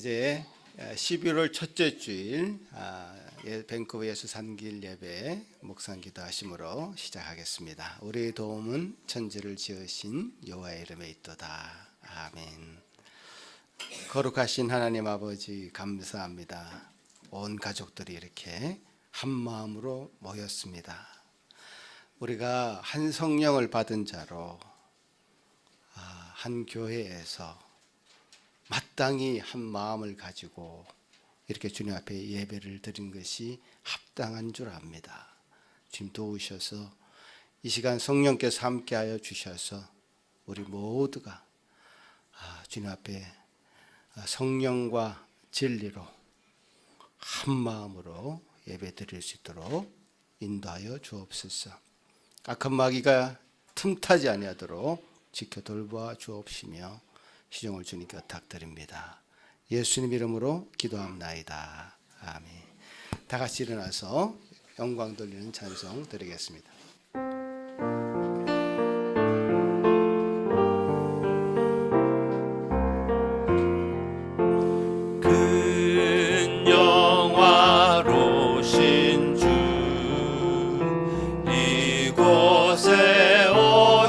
이제 11월 첫째 주일 밴쿠버 예수 산길 예배 묵상 기도하심으로 시작하겠습니다. 우리의 도움은 천지를 지으신 여호와의 이름에 있도다. 아멘. 거룩하신 하나님 아버지 감사합니다. 온 가족들이 이렇게 한 마음으로 모였습니다. 우리가 한 성령을 받은 자로 한 교회에서 마땅히 한 마음을 가지고 이렇게 주님 앞에 예배를 드린 것이 합당한 줄 압니다. 주님 도우셔서 이 시간 성령께서 함께하여 주셔서 우리 모두가 주님 앞에 성령과 진리로 한 마음으로 예배 드릴 수 있도록 인도하여 주옵소서. 악한 마귀가 틈타지 아니하도록 지켜 돌보아 주옵시며 시종을 주님께 부탁드립니다. 예수님 이름으로 기도합나이다. 아멘. 다 같이 일어나서 영광 돌리는 찬송 드리겠습니다. 큰 영화로신 주 이곳에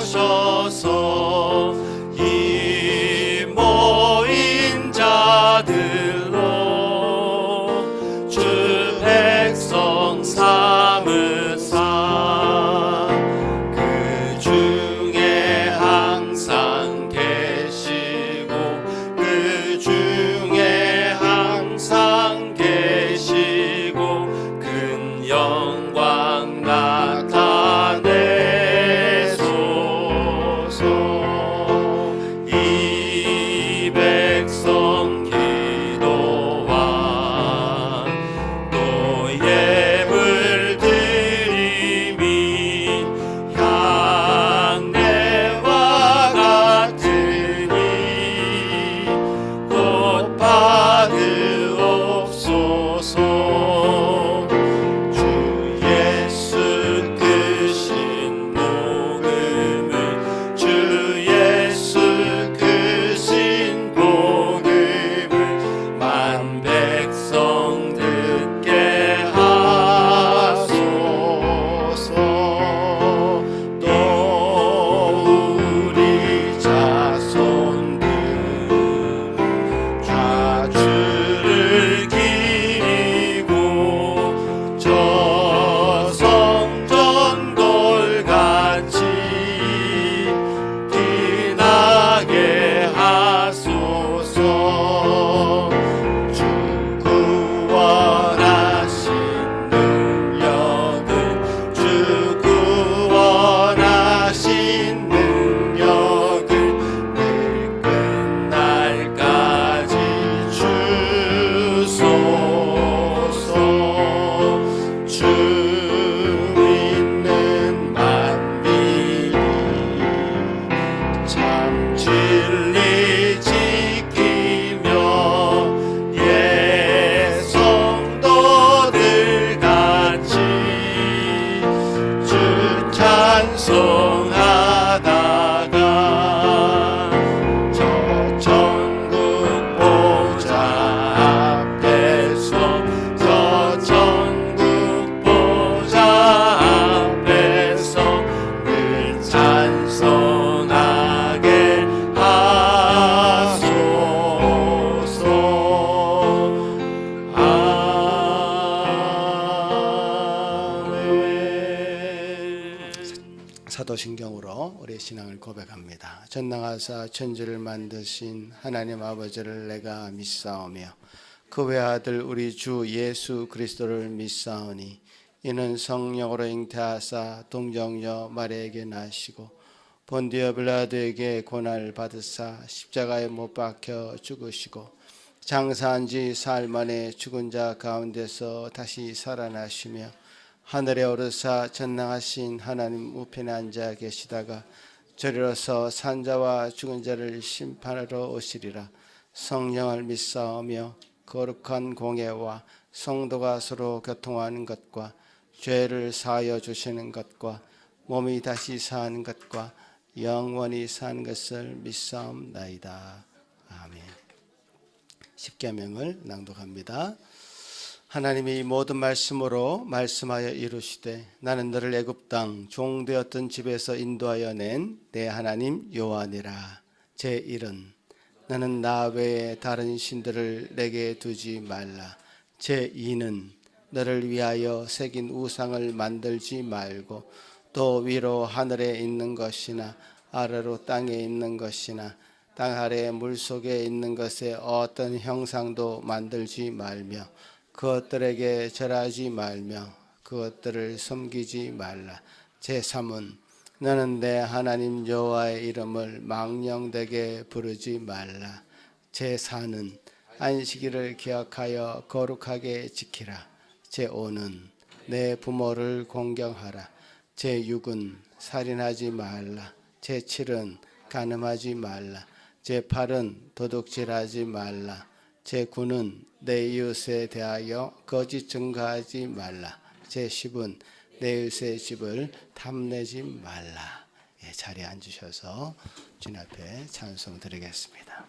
오셔서 이 모인 자들로 주 백성 삼으사 그 중에 항상 계시고 그 중에 항상 계시고 큰 영광 나타내소서. 이 백성 기도와 또 예물 드림이 향내와 같으니 곧 받으옵소서. 주 예수 크신 복음을 주 예수 크신 복음을 만 백성 듣게 하소서. 또 우리 자손들 좌주를 기리고 저 성전돌같이 빛나게 하소서. 주 구원하신 능력은 주 구원하신 능력은 늘 끝날까지 주소서. 주 믿는 만민이 참 진리 지키며 예 성도들 같이 주 찬송하다가 저 천국 보좌 앞에서 저 천국 보좌 앞에서 늘 찬송하게 하소서. 아멘. 사도신경으로 우리의 신앙을 고백합니다. 전능하사 천지를 만드신 하나님 아버지를 내가 믿사오며 그 외아들 우리 주 예수 그리스도를 믿사오니 이는 성령으로 잉태하사 동정녀 마리아에게 나시고 본디오 빌라도에게 고난을 받으사 십자가에 못 박혀 죽으시고 장사한 지 사흘 만에 죽은 자 가운데서 다시 살아나시며 하늘에 오르사 전능하신 하나님 우편에 앉아 계시다가 저리로서 산자와 죽은 자를 심판하러 오시리라. 성령을 믿사오며 거룩한 공예와 성도가 서로 교통하는 것과 죄를 사하여 주시는 것과 몸이 다시 사는 것과 영원히 사는 것을 믿사옵나이다. 아멘. 십계명을 낭독합니다. 하나님이 모든 말씀으로 말씀하여 이루시되 나는 너를 애굽 땅 종되었던 집에서 인도하여 낸 내 하나님 여호와니라. 제1은 너는 나 외에 다른 신들을 내게 두지 말라. 제2는 너를 위하여 새긴 우상을 만들지 말고 또 위로 하늘에 있는 것이나 아래로 땅에 있는 것이나 땅 아래 물속에 있는 것에 어떤 형상도 만들지 말며 그것들에게 절하지 말며 그것들을 섬기지 말라. 제3은 너는 내 하나님 여호와의 이름을 망령되게 부르지 말라. 제4는 안식일을 기억하여 거룩하게 지키라. 제5는 내 부모를 공경하라. 제6은 살인하지 말라. 제7은 간음하지 말라. 제8은 도둑질하지 말라. 제9는 내 이웃에 대하여 거짓 증거하지 말라. 제10은 내 이웃의 집을 탐내지 말라. 자리에 앉으셔서 주님 앞에 찬송 드리겠습니다.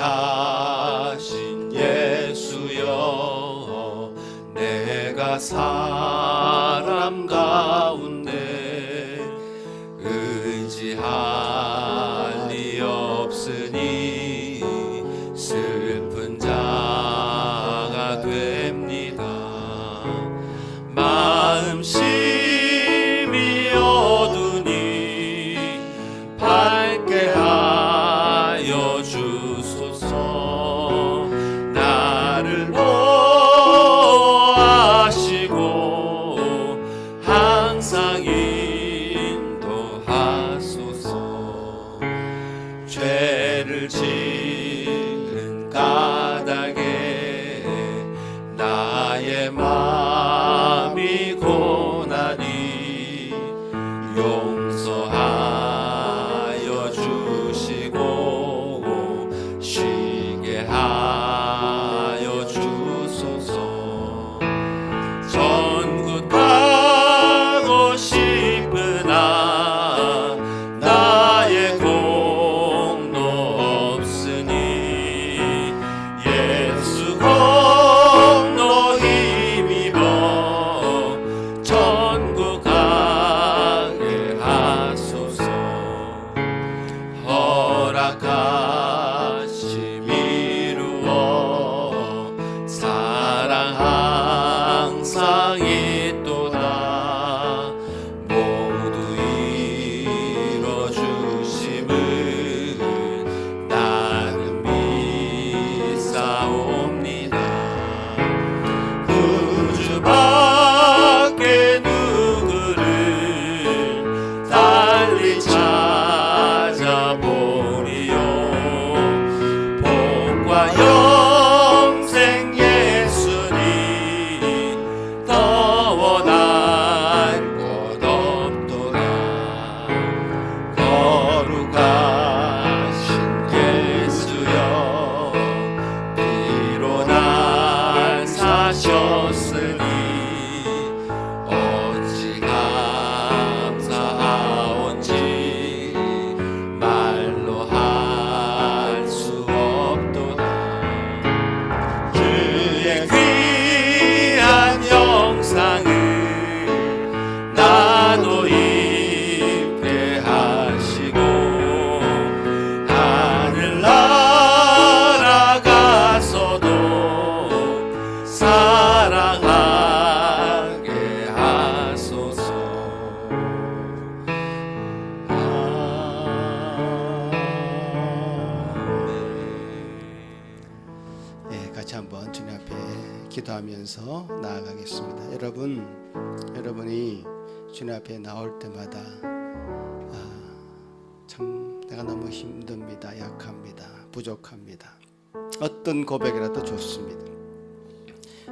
자비하신 예수여, 내가 사람 가운데 의지할 리 없으니 슬픈 자가 됩니다. 마음 심히 어두니 밝게 하여 주소서. 나를 보호하시고 항상 인도하소서. 죄를 지은 까닭에 나의 마음이 고나니 용서하여 주시고 쉬게 하여 주소서. 전구 타고 싶으나 나의 공로 없으니 예수 공로 힘입어 전국 가게 하소서. 허락하심 이루어 사랑 항상 있도다. 모두 이뤄주심을 나는 믿사옵니다. 우주 밖에 누구를 달리 찾아보리요. 복과 영생 예수니 더 원할 것 없도다. 거룩하신 예수여, 피로 날 사셨으니 어찌 감사하온지 말로 할 수 없도다. 주의 귀한 영상을 나도 입게 하시고 하늘 날아가서도 사랑하게 하소서. 같이 한번 주님 앞에 기도하면서 나아가겠습니다. 여러분이 주님 앞에 나올 때마다 참 내가 너무 힘듭니다. 약합니다. 부족합니다. 어떤 고백이라도 좋습니다.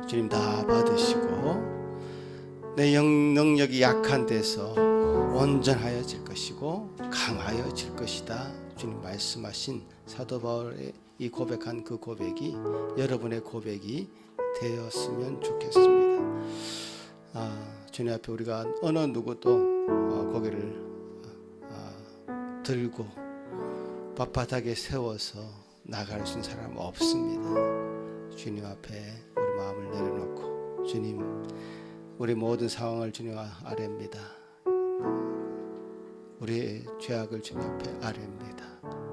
주님 다 받으시고 내 능력이 약한 데서 온전하여질 것이고 강하여질 것이다. 주님 말씀하신 사도 바울의 이 고백한 그 고백이 여러분의 고백이 되었으면 좋겠습니다. 주님 앞에 우리가 어느 누구도 고개를 들고 빳빳하게 세워서 나갈 수 있는 사람 없습니다. 주님 앞에 우리 마음을 내려놓고, 주님, 우리 모든 상황을 주님 아뢰입니다. 우리의 죄악을 주님 앞에 아뢰입니다.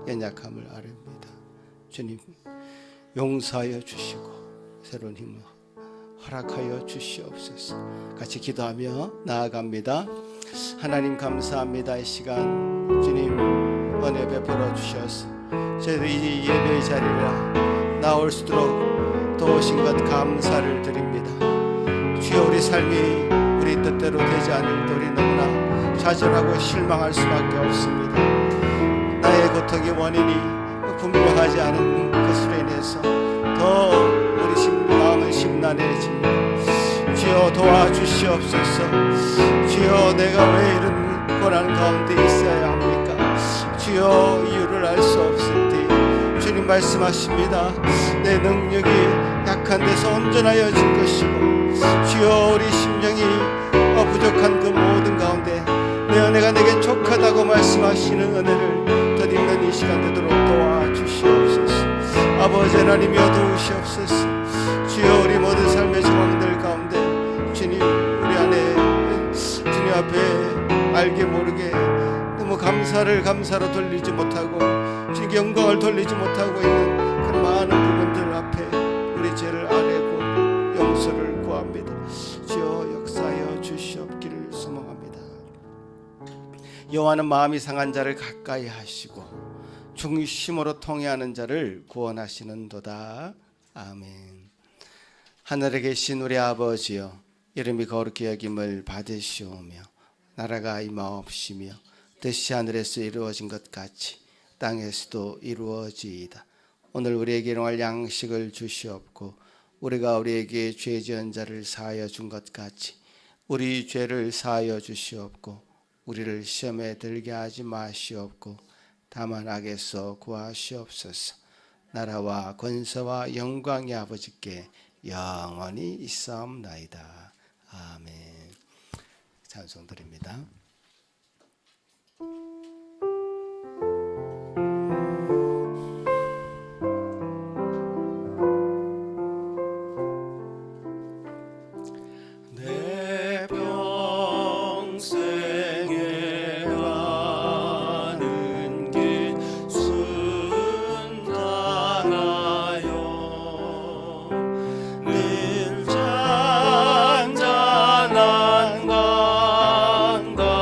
연약함을 아뢰입니다. 주님, 용서하여 주시고 새로운 힘을 허락하여 주시옵소서. 같이 기도하며 나아갑니다. 하나님 감사합니다. 이 시간 주님 은혜 베풀어 주셔서 저희들 이 예배의 자리에 나올 수 있도록 도우신 것 감사를 드립니다. 주여, 우리 삶이 우리 뜻대로 되지 않을 때 우리 너무나 좌절하고 실망할 수밖에 없습니다. 나의 고통의 원인이 분명하지 않은 것으로 인해서 더 우리 마음은 심란해집니다. 주여 도와주시옵소서. 주여, 내가 왜 이런 고난 가운데 있어야 합니까? 주여, 이유를 알 수 없을 때 주님 말씀하십니다. 내 능력이 약한 데서 온전하여질 것이고, 주여, 우리 심령이 부족한 그 모든 가운데 내 은혜가 내게 족하다고 말씀하시는 은혜를 덧입는 이 시간 되도록 도와주시옵소서. 아버지 하나님이여 도우시옵소서. 주여, 우리 모든 삶의 상황들 가운데 주님, 우리 안에 주님 앞에 알게 모르게 너무 감사로 돌리지 못하고 주님께 영광을 돌리지 못하고 있는 그런 많은 부분들 앞에 우리 죄를 아뢰고 용서를 구합니다. 주여, 역사하여 주시옵기를 소망합니다. 여호와는 마음이 상한 자를 가까이 하시고 중심으로 통회하는 자를 구원하시는도다. 아멘. 하늘에 계신 우리 아버지여, 이름이 거룩히 여김을 받으시오며 나라가 임하옵시며 뜻이 하늘에서 이루어진 것 같이 땅에서도 이루어지이다. 오늘 우리에게 일용할 양식을 주시옵고 우리가 우리에게 죄 지은 자를 사하여 준 것 같이 우리 죄를 사하여 주시옵고 우리를 시험에 들게 하지 마시옵고 다만 악에서 구하시옵소서. 나라와 권세와 영광이 아버지께 영원히 있사옵나이다. 아멘. 찬송 드립니다. 내 평생에 가는 길 순탄하여 늘 잔잔한 강가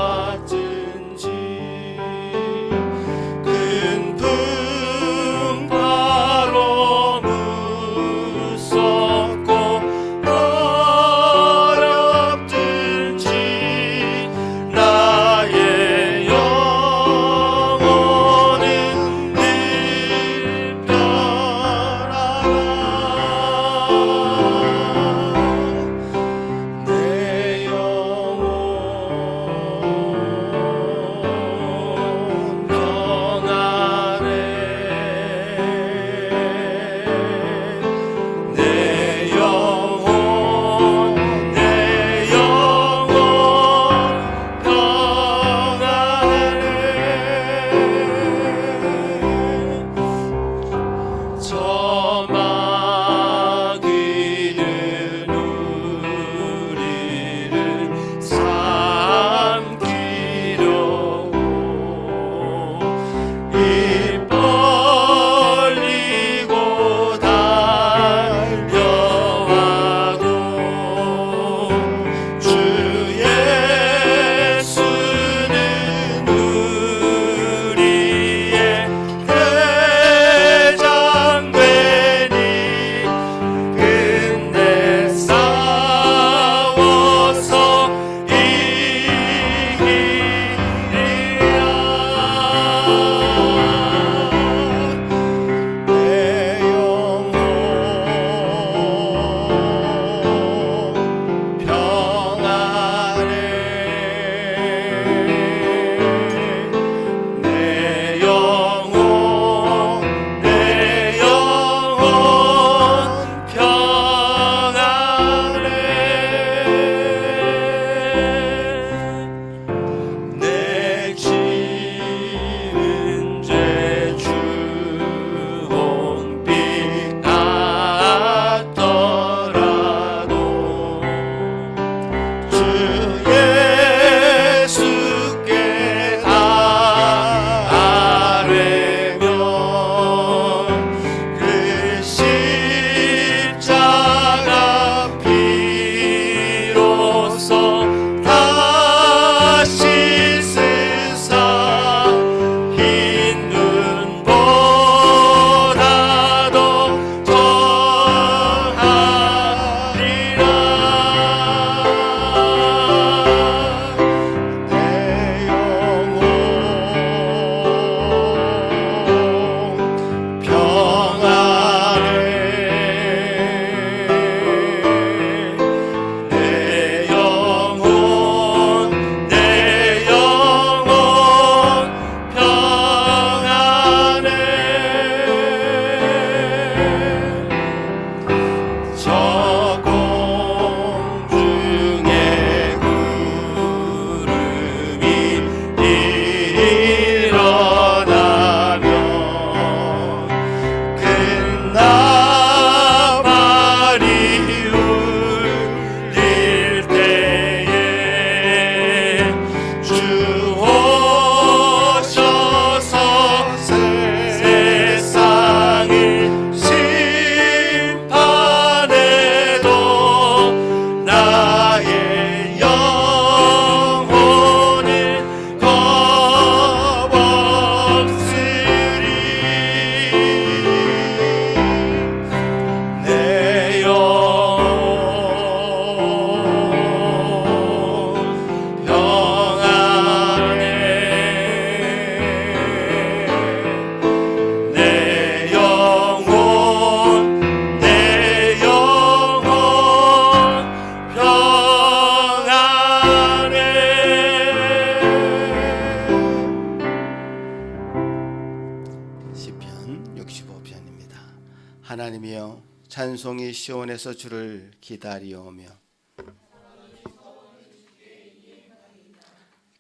한 송이 시온에서 주를 기다리오며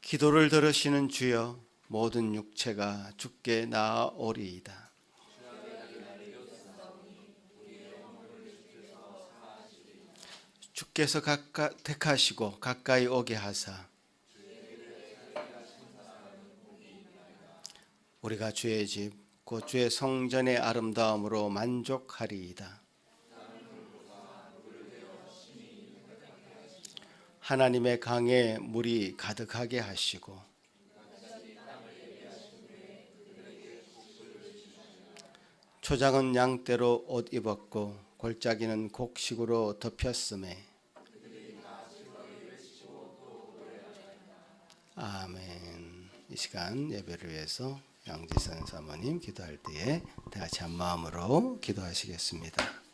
기도를 들으시는 주여 모든 육체가 주께 나아오리이다. 주께서 택하시고 가까이 오게 하사 우리가 주의 집 곧 주의 성전의 아름다움으로 만족하리이다. 하나님의 강에 물이 가득하게 하시고 초장은 양떼로 옷 입었고 골짜기는 곡식으로 덮였음에 아멘. 이 시간 예배를 위해서 양지선 사모님 기도할 때에 다 같이 한 마음으로 기도하시겠습니다.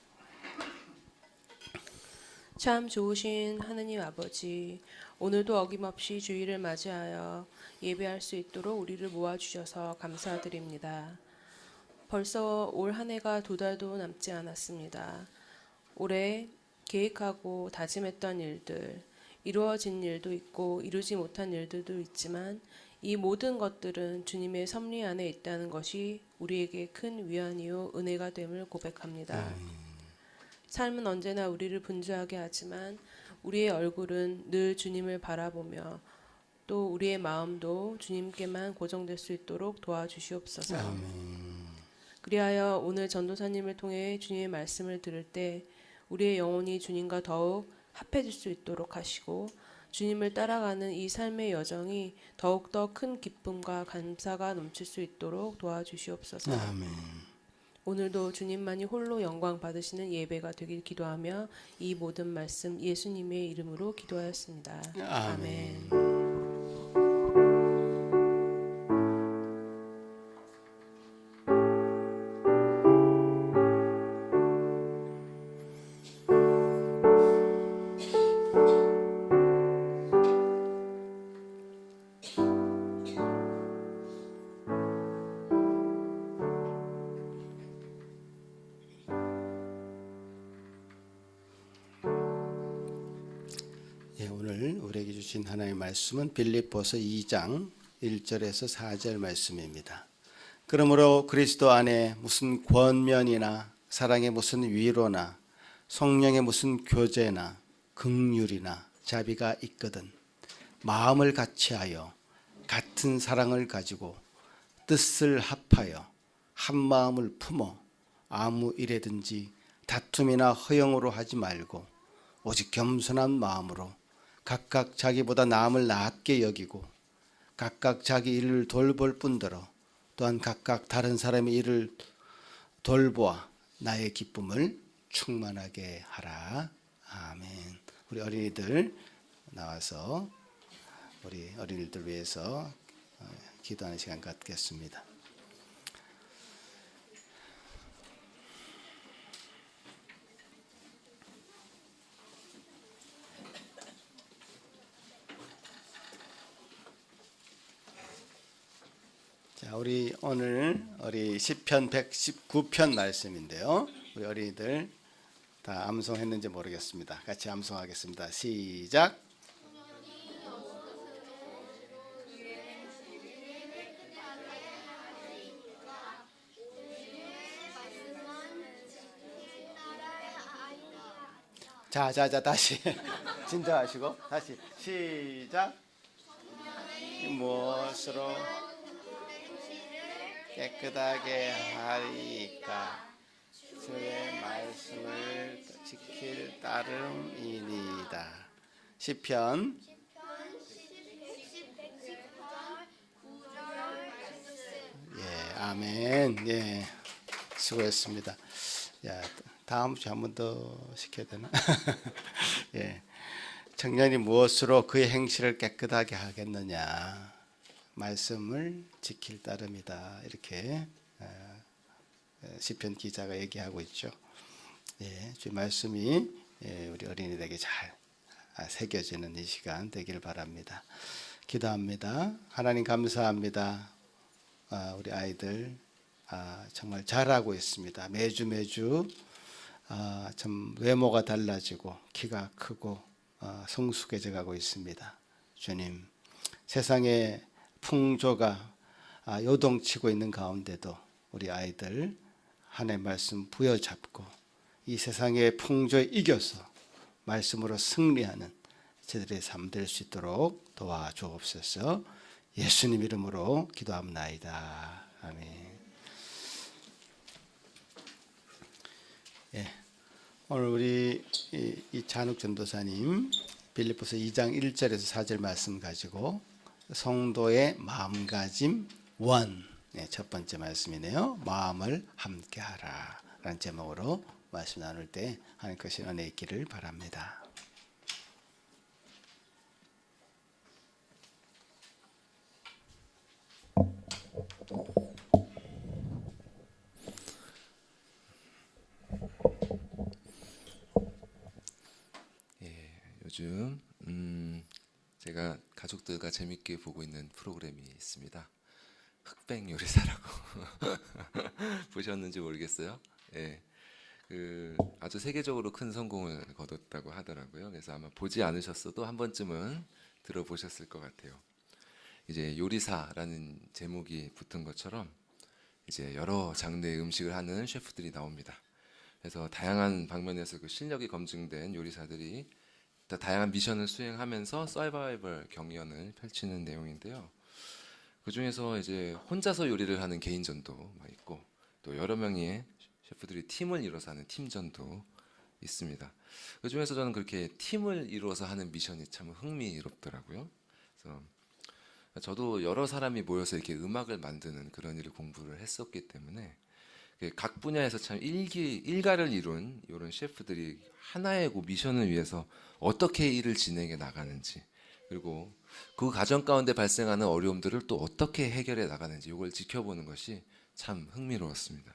참 좋으신 하느님 아버지, 오늘도 어김없이 주일을 맞이하여 예배할 수 있도록 우리를 모아주셔서 감사드립니다. 벌써 올 한 해가 2달도 남지 않았습니다. 올해 계획하고 다짐했던 일들, 이루어진 일도 있고 이루지 못한 일들도 있지만 이 모든 것들은 주님의 섭리 안에 있다는 것이 우리에게 큰 위안이요 은혜가 됨을 고백합니다. 삶은 언제나 우리를 분주하게 하지만 우리의 얼굴은 늘 주님을 바라보며 또 우리의 마음도 주님께만 고정될 수 있도록 도와주시옵소서. 그리하여 오늘 전도사님을 통해 주님의 말씀을 들을 때 우리의 영혼이 주님과 더욱 합해질 수 있도록 하시고 주님을 따라가는 이 삶의 여정이 더욱더 큰 기쁨과 감사가 넘칠 수 있도록 도와주시옵소서. 아멘. 오늘도 주님만이 홀로 영광 받으시는 예배가 되길 기도하며 이 모든 말씀 예수님의 이름으로 기도하였습니다. 아멘. 오늘 우리에게 주신 하나님의 말씀은 빌립보서 2장 1절에서 4절 말씀입니다. 그러므로 그리스도 안에 무슨 권면이나 사랑의 무슨 위로나 성령의 무슨 교제나 긍휼이나 자비가 있거든 마음을 같이하여 같은 사랑을 가지고 뜻을 합하여 한 마음을 품어 아무 일에든지 다툼이나 허영으로 하지 말고 오직 겸손한 마음으로 각각 자기보다 남을 낮게 여기고 각각 자기 일을 돌볼 뿐더러 또한 각각 다른 사람의 일을 돌보아 나의 기쁨을 충만하게 하라. 아멘. 우리 어린이들 나와서 우리 어린이들 위해서 기도하는 시간 갖겠습니다. 자, 우리 오늘 우리 시편 119편 말씀인데요. 우리 어린이들 다 암송했는지 모르겠습니다. 같이 암송하겠습니다. 시작. 자 다시 진정하시고 다시 시작. 무엇으로 깨끗하게 하리까 주의 말씀을 지킬 따름이니이다. 시편 예, 아멘. 예, 수고했습니다. 야, 다음 주 한 번 더 시켜야 되나? 예, 청년이 무엇으로 그의 행실을 깨끗하게 하겠느냐? 말씀을 지킬 따름이다. 이렇게 시편 기자가 얘기하고 있죠. 예, 주의 말씀이 우리 어린이들에게 잘 새겨지는 이 시간 되길 바랍니다. 기도합니다. 하나님 감사합니다. 우리 아이들 정말 잘하고 있습니다. 매주 좀 외모가 달라지고 키가 크고 성숙해져 가고 있습니다. 주님, 세상의 풍조가 요동치고 있는 가운데도 우리 아이들 하나님의 말씀 부여잡고 이 세상의 풍조에 이겨서 말씀으로 승리하는 저들의 삶 될 수 있도록 도와주옵소서. 예수님 이름으로 기도합나이다. 아멘. 예, 오늘 우리 이찬욱 전도사님 빌립보서 2장 1절에서 4절 말씀 가지고 성도의 마음가짐 원, 첫 번째 말씀이네요. 마음을 함께하라 라는 제목으로 말씀 나눌 때 하나님 것이 은혜 있기를 바랍니다. 요즘 제가 가족들과 재밌게 보고 있는 프로그램이 있습니다. 흑백 요리사라고 보셨는지 모르겠어요. 예, 아주 세계적으로 큰 성공을 거뒀다고 하더라고요. 그래서 아마 보지 않으셨어도 한 번쯤은 들어보셨을 것 같아요. 이제 요리사라는 제목이 붙은 것처럼 이제 여러 장르의 음식을 하는 셰프들이 나옵니다. 그래서 다양한 방면에서 그 실력이 검증된 요리사들이 다양한 미션을 수행하면서 서바이벌 경연을 펼치는 내용인데요. 그 중에서 이제 혼자서 요리를 하는 개인전도 있고 또 여러 명의 셰프들이 팀을 이뤄서 하는 팀전도 있습니다. 그 중에서 저는 그렇게 팀을 이루어서 하는 미션이 참 흥미롭더라고요. 그래서 저도 여러 사람이 모여서 이렇게 음악을 만드는 그런 일을 공부를 했었기 때문에 각 분야에서 참 일가를 이룬 이런 셰프들이 하나의 미션을 위해서 어떻게 일을 진행해 나가는지, 그리고 그 과정 가운데 발생하는 어려움들을 또 어떻게 해결해 나가는지 이걸 지켜보는 것이 참 흥미로웠습니다.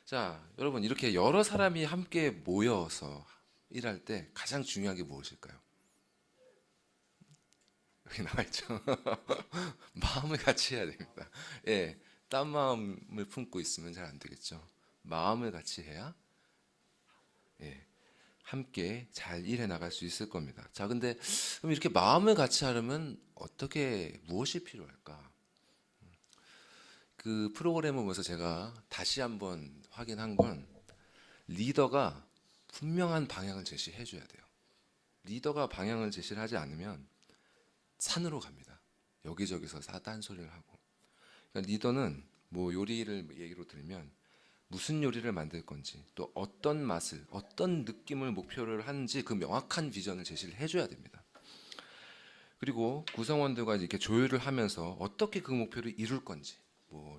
자, 여러분, 이렇게 여러 사람이 함께 모여서 일할 때 가장 중요한 게 무엇일까요? 여기 나와 있죠. 마음을 같이 해야 됩니다. 예, 딴 마음을 품고 있으면 잘 안 되겠죠. 마음을 같이 해야 함께 잘 일해 나갈 수 있을 겁니다. 자, 근데 그럼 이렇게 마음을 같이 하려면 무엇이 필요할까? 그 프로그램을 보면서 제가 다시 한번 확인한 건 리더가 분명한 방향을 제시해 줘야 돼요. 리더가 방향을 제시를 하지 않으면 산으로 갑니다. 여기저기서 딴소리를 하고. 그러니까 리더는 요리를 얘기로 들면 무슨 요리를 만들 건지, 또 어떤 맛을, 어떤 느낌을 목표를 하는지 그 명확한 비전을 제시를 해줘야 됩니다. 그리고 구성원들과 이렇게 조율을 하면서 어떻게 그 목표를 이룰 건지,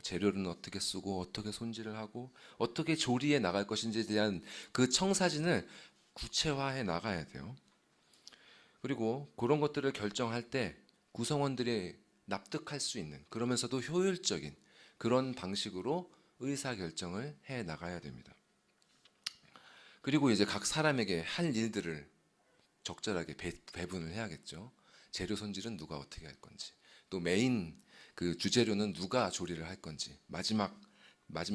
재료는 어떻게 쓰고 어떻게 손질을 하고 어떻게 조리해 나갈 것인지에 대한 그 청사진을 구체화해 나가야 돼요. 그리고 그런 것들을 결정할 때 구성원들이 납득할 수 있는, 그러면서도 효율적인 그런 방식으로 의사결정을 해 나가야 됩니다. 그리고 이제 각 사람에게 할 일들을 적절하게 배분을 해야겠죠. 재료 손질은 누가 어떻게 할 건지, 또 메인 그 주재료는 누가 조리를 할 건지, 마지막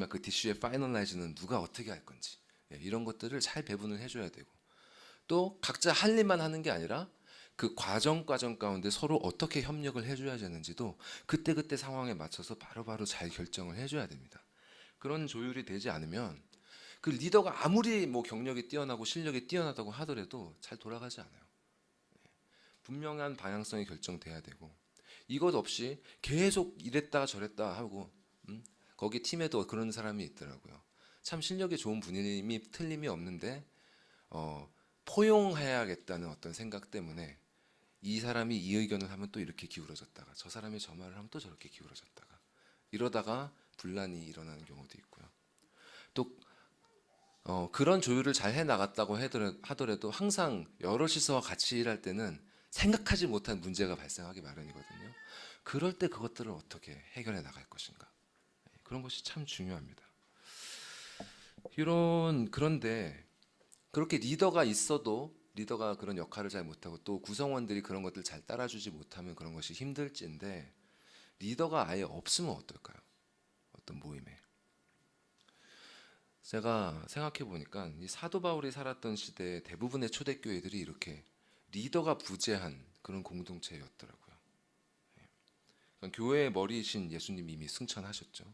그 디쉬의 파이널라이즈는 누가 어떻게 할 건지, 이런 것들을 잘 배분을 해줘야 되고, 또 각자 할 일만 하는 게 아니라 그 과정 가운데 서로 어떻게 협력을 해줘야 되는지도 그때 상황에 맞춰서 바로바로 잘 결정을 해줘야 됩니다. 그런 조율이 되지 않으면 그 리더가 아무리 경력이 뛰어나고 실력이 뛰어나다고 하더라도 잘 돌아가지 않아요. 분명한 방향성이 결정돼야 되고, 이것 없이 계속 이랬다 저랬다 하고, 거기 팀에도 그런 사람이 있더라고요. 참 실력이 좋은 분이 틀림이 없는데 포용해야겠다는 어떤 생각 때문에 이 사람이 이 의견을 하면 또 이렇게 기울어졌다가, 저 사람이 저 말을 하면 또 저렇게 기울어졌다가, 이러다가 분란이 일어나는 경우도 있고요. 또 그런 조율을 잘 해나갔다고 하더라도 항상 여럿이서 같이 일할 때는 생각하지 못한 문제가 발생하기 마련이거든요. 그럴 때 그것들을 어떻게 해결해 나갈 것인가, 그런 것이 참 중요합니다. 그런데 그렇게 리더가 있어도 리더가 그런 역할을 잘 못하고, 또 구성원들이 그런 것들 잘 따라주지 못하면 그런 것이 힘들지인데, 리더가 아예 없으면 어떨까요? 어떤 모임에 제가 생각해 보니까 이 사도 바울이 살았던 시대의 대부분의 초대교회들이 이렇게 리더가 부재한 그런 공동체였더라고요. 그러니까 교회의 머리이신 예수님이 이미 승천하셨죠.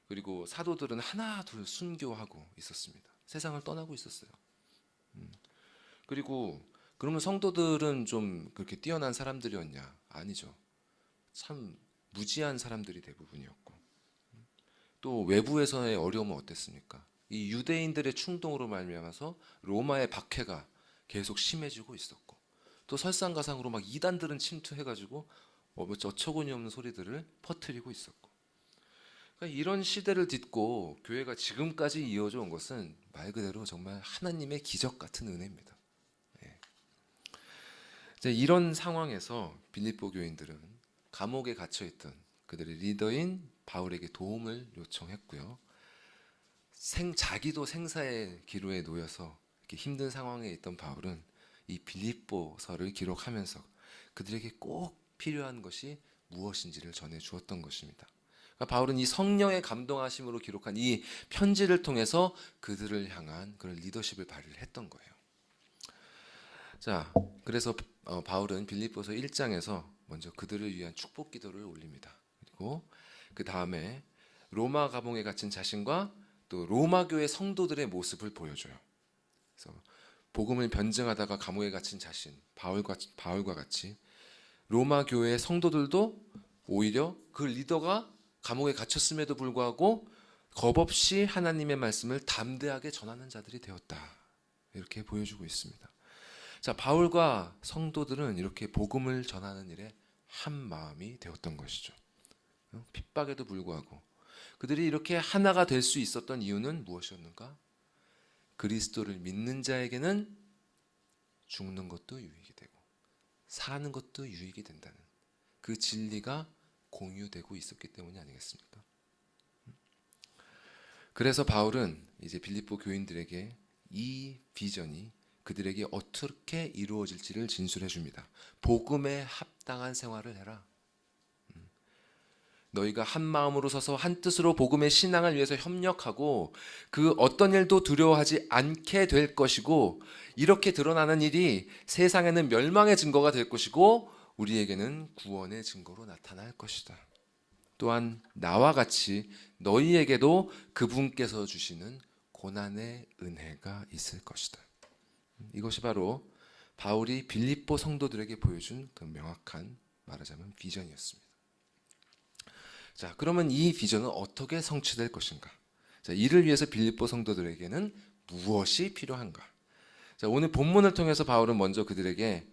그리고 사도들은 하나 둘 순교하고 있었습니다. 세상을 떠나고 있었어요. 그리고 그러면 성도들은 좀 그렇게 뛰어난 사람들이었냐? 아니죠. 참 무지한 사람들이 대부분이었고, 또 외부에서의 어려움은 어땠습니까? 이 유대인들의 충동으로 말미암아서 로마의 박해가 계속 심해지고 있었고, 또 설상가상으로 막 이단들은 침투해가지고 어처구니 없는 소리들을 퍼뜨리고 있었고, 그러니까 이런 시대를 딛고 교회가 지금까지 이어져 온 것은 말 그대로 정말 하나님의 기적 같은 은혜입니다. 이제 이런 상황에서 빌립보 교인들은 감옥에 갇혀 있던 그들의 리더인 바울에게 도움을 요청했고요. 자기도 생사의 기로에 놓여서 이렇게 힘든 상황에 있던 바울은 이 빌립보서를 기록하면서 그들에게 꼭 필요한 것이 무엇인지를 전해 주었던 것입니다. 그러니까 바울은 이 성령의 감동하심으로 기록한 이 편지를 통해서 그들을 향한 그런 리더십을 발휘를 했던 거예요. 자, 그래서 바울은 빌립보서 1장에서 먼저 그들을 위한 축복 기도를 올립니다. 그리고 그 다음에 로마 감옥에 갇힌 자신과 또 로마 교회 성도들의 모습을 보여줘요. 그래서 복음을 변증하다가 감옥에 갇힌 자신, 바울과 같이 로마 교회의 성도들도 오히려 그 리더가 감옥에 갇혔음에도 불구하고 겁없이 하나님의 말씀을 담대하게 전하는 자들이 되었다. 이렇게 보여주고 있습니다. 자, 바울과 성도들은 이렇게 복음을 전하는 일에 한 마음이 되었던 것이죠. 핍박에도 불구하고 그들이 이렇게 하나가 될 수 있었던 이유는 무엇이었는가? 그리스도를 믿는 자에게는 죽는 것도 유익이 되고 사는 것도 유익이 된다는 그 진리가 공유되고 있었기 때문이 아니겠습니까? 그래서 바울은 이제 빌립보 교인들에게 이 비전이 그들에게 어떻게 이루어질지를 진술해 줍니다. 복음에 합당한 생활을 해라. 너희가 한 마음으로 서서 한 뜻으로 복음의 신앙을 위해서 협력하고 그 어떤 일도 두려워하지 않게 될 것이고, 이렇게 드러나는 일이 세상에는 멸망의 증거가 될 것이고 우리에게는 구원의 증거로 나타날 것이다. 또한 나와 같이 너희에게도 그분께서 주시는 고난의 은혜가 있을 것이다. 이것이 바로 바울이 빌립보 성도들에게 보여준 그 명확한, 말하자면 비전이었습니다. 자, 그러면 이 비전은 어떻게 성취될 것인가? 자, 이를 위해서 빌립보 성도들에게는 무엇이 필요한가? 자, 오늘 본문을 통해서 바울은 먼저 그들에게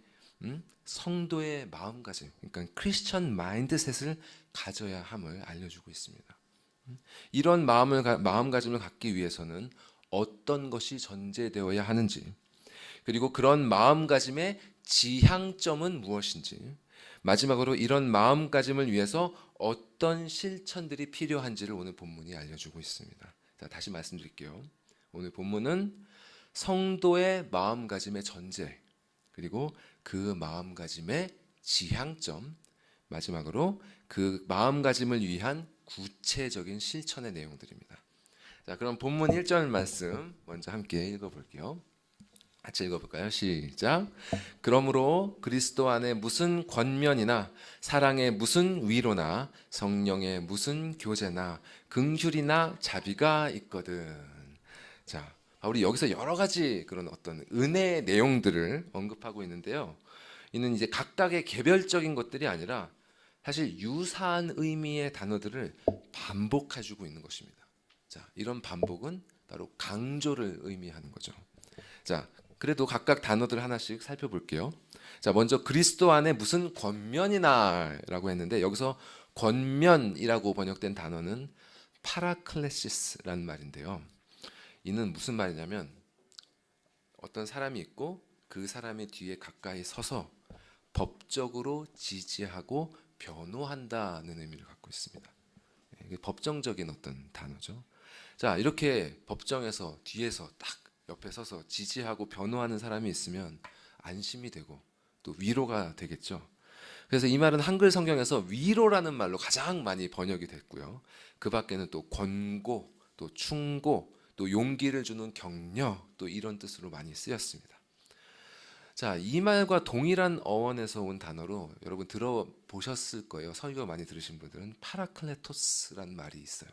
성도의 마음가짐, 그러니까 크리스천 마인드셋을 가져야 함을 알려주고 있습니다. 이런 마음가짐을 갖기 위해서는 어떤 것이 전제되어야 하는지, 그리고 그런 마음가짐의 지향점은 무엇인지, 마지막으로 이런 마음가짐을 위해서 어떤 실천들이 필요한지를 오늘 본문이 알려주고 있습니다. 자, 다시 말씀드릴게요. 오늘 본문은 성도의 마음가짐의 전제, 그리고 그 마음가짐의 지향점, 마지막으로 그 마음가짐을 위한 구체적인 실천의 내용들입니다. 자, 그럼 본문 1절 말씀 먼저 함께 읽어볼게요. 같이 읽어볼까요? 시작. 그러므로 그리스도 안에 무슨 권면이나 사랑의 무슨 위로나 성령의 무슨 교제나 긍휼이나 자비가 있거든. 자, 우리 여기서 여러 가지 그런 어떤 은혜의 내용들을 언급하고 있는데요. 이는 이제 각각의 개별적인 것들이 아니라 사실 유사한 의미의 단어들을 반복해주고 있는 것입니다. 자, 이런 반복은 바로 강조를 의미하는 거죠. 자, 그래도 각각 단어들 하나씩 살펴볼게요. 자, 먼저 그리스도 안에 무슨 권면이나라고 했는데, 여기서 권면이라고 번역된 단어는 파라클레시스라는 말인데요. 이는 무슨 말이냐면 어떤 사람이 있고 그 사람의 뒤에 가까이 서서 법적으로 지지하고 변호한다는 의미를 갖고 있습니다. 이게 법정적인 어떤 단어죠. 자, 이렇게 법정에서 뒤에서 딱 옆에 서서 지지하고 변호하는 사람이 있으면 안심이 되고 또 위로가 되겠죠. 그래서 이 말은 한글 성경에서 위로라는 말로 가장 많이 번역이 됐고요. 그 밖에는 또 권고, 또 충고, 또 용기를 주는 격려, 또 이런 뜻으로 많이 쓰였습니다. 자, 이 말과 동일한 어원에서 온 단어로 여러분 들어보셨을 거예요. 설교 많이 들으신 분들은 파라클레토스란 말이 있어요.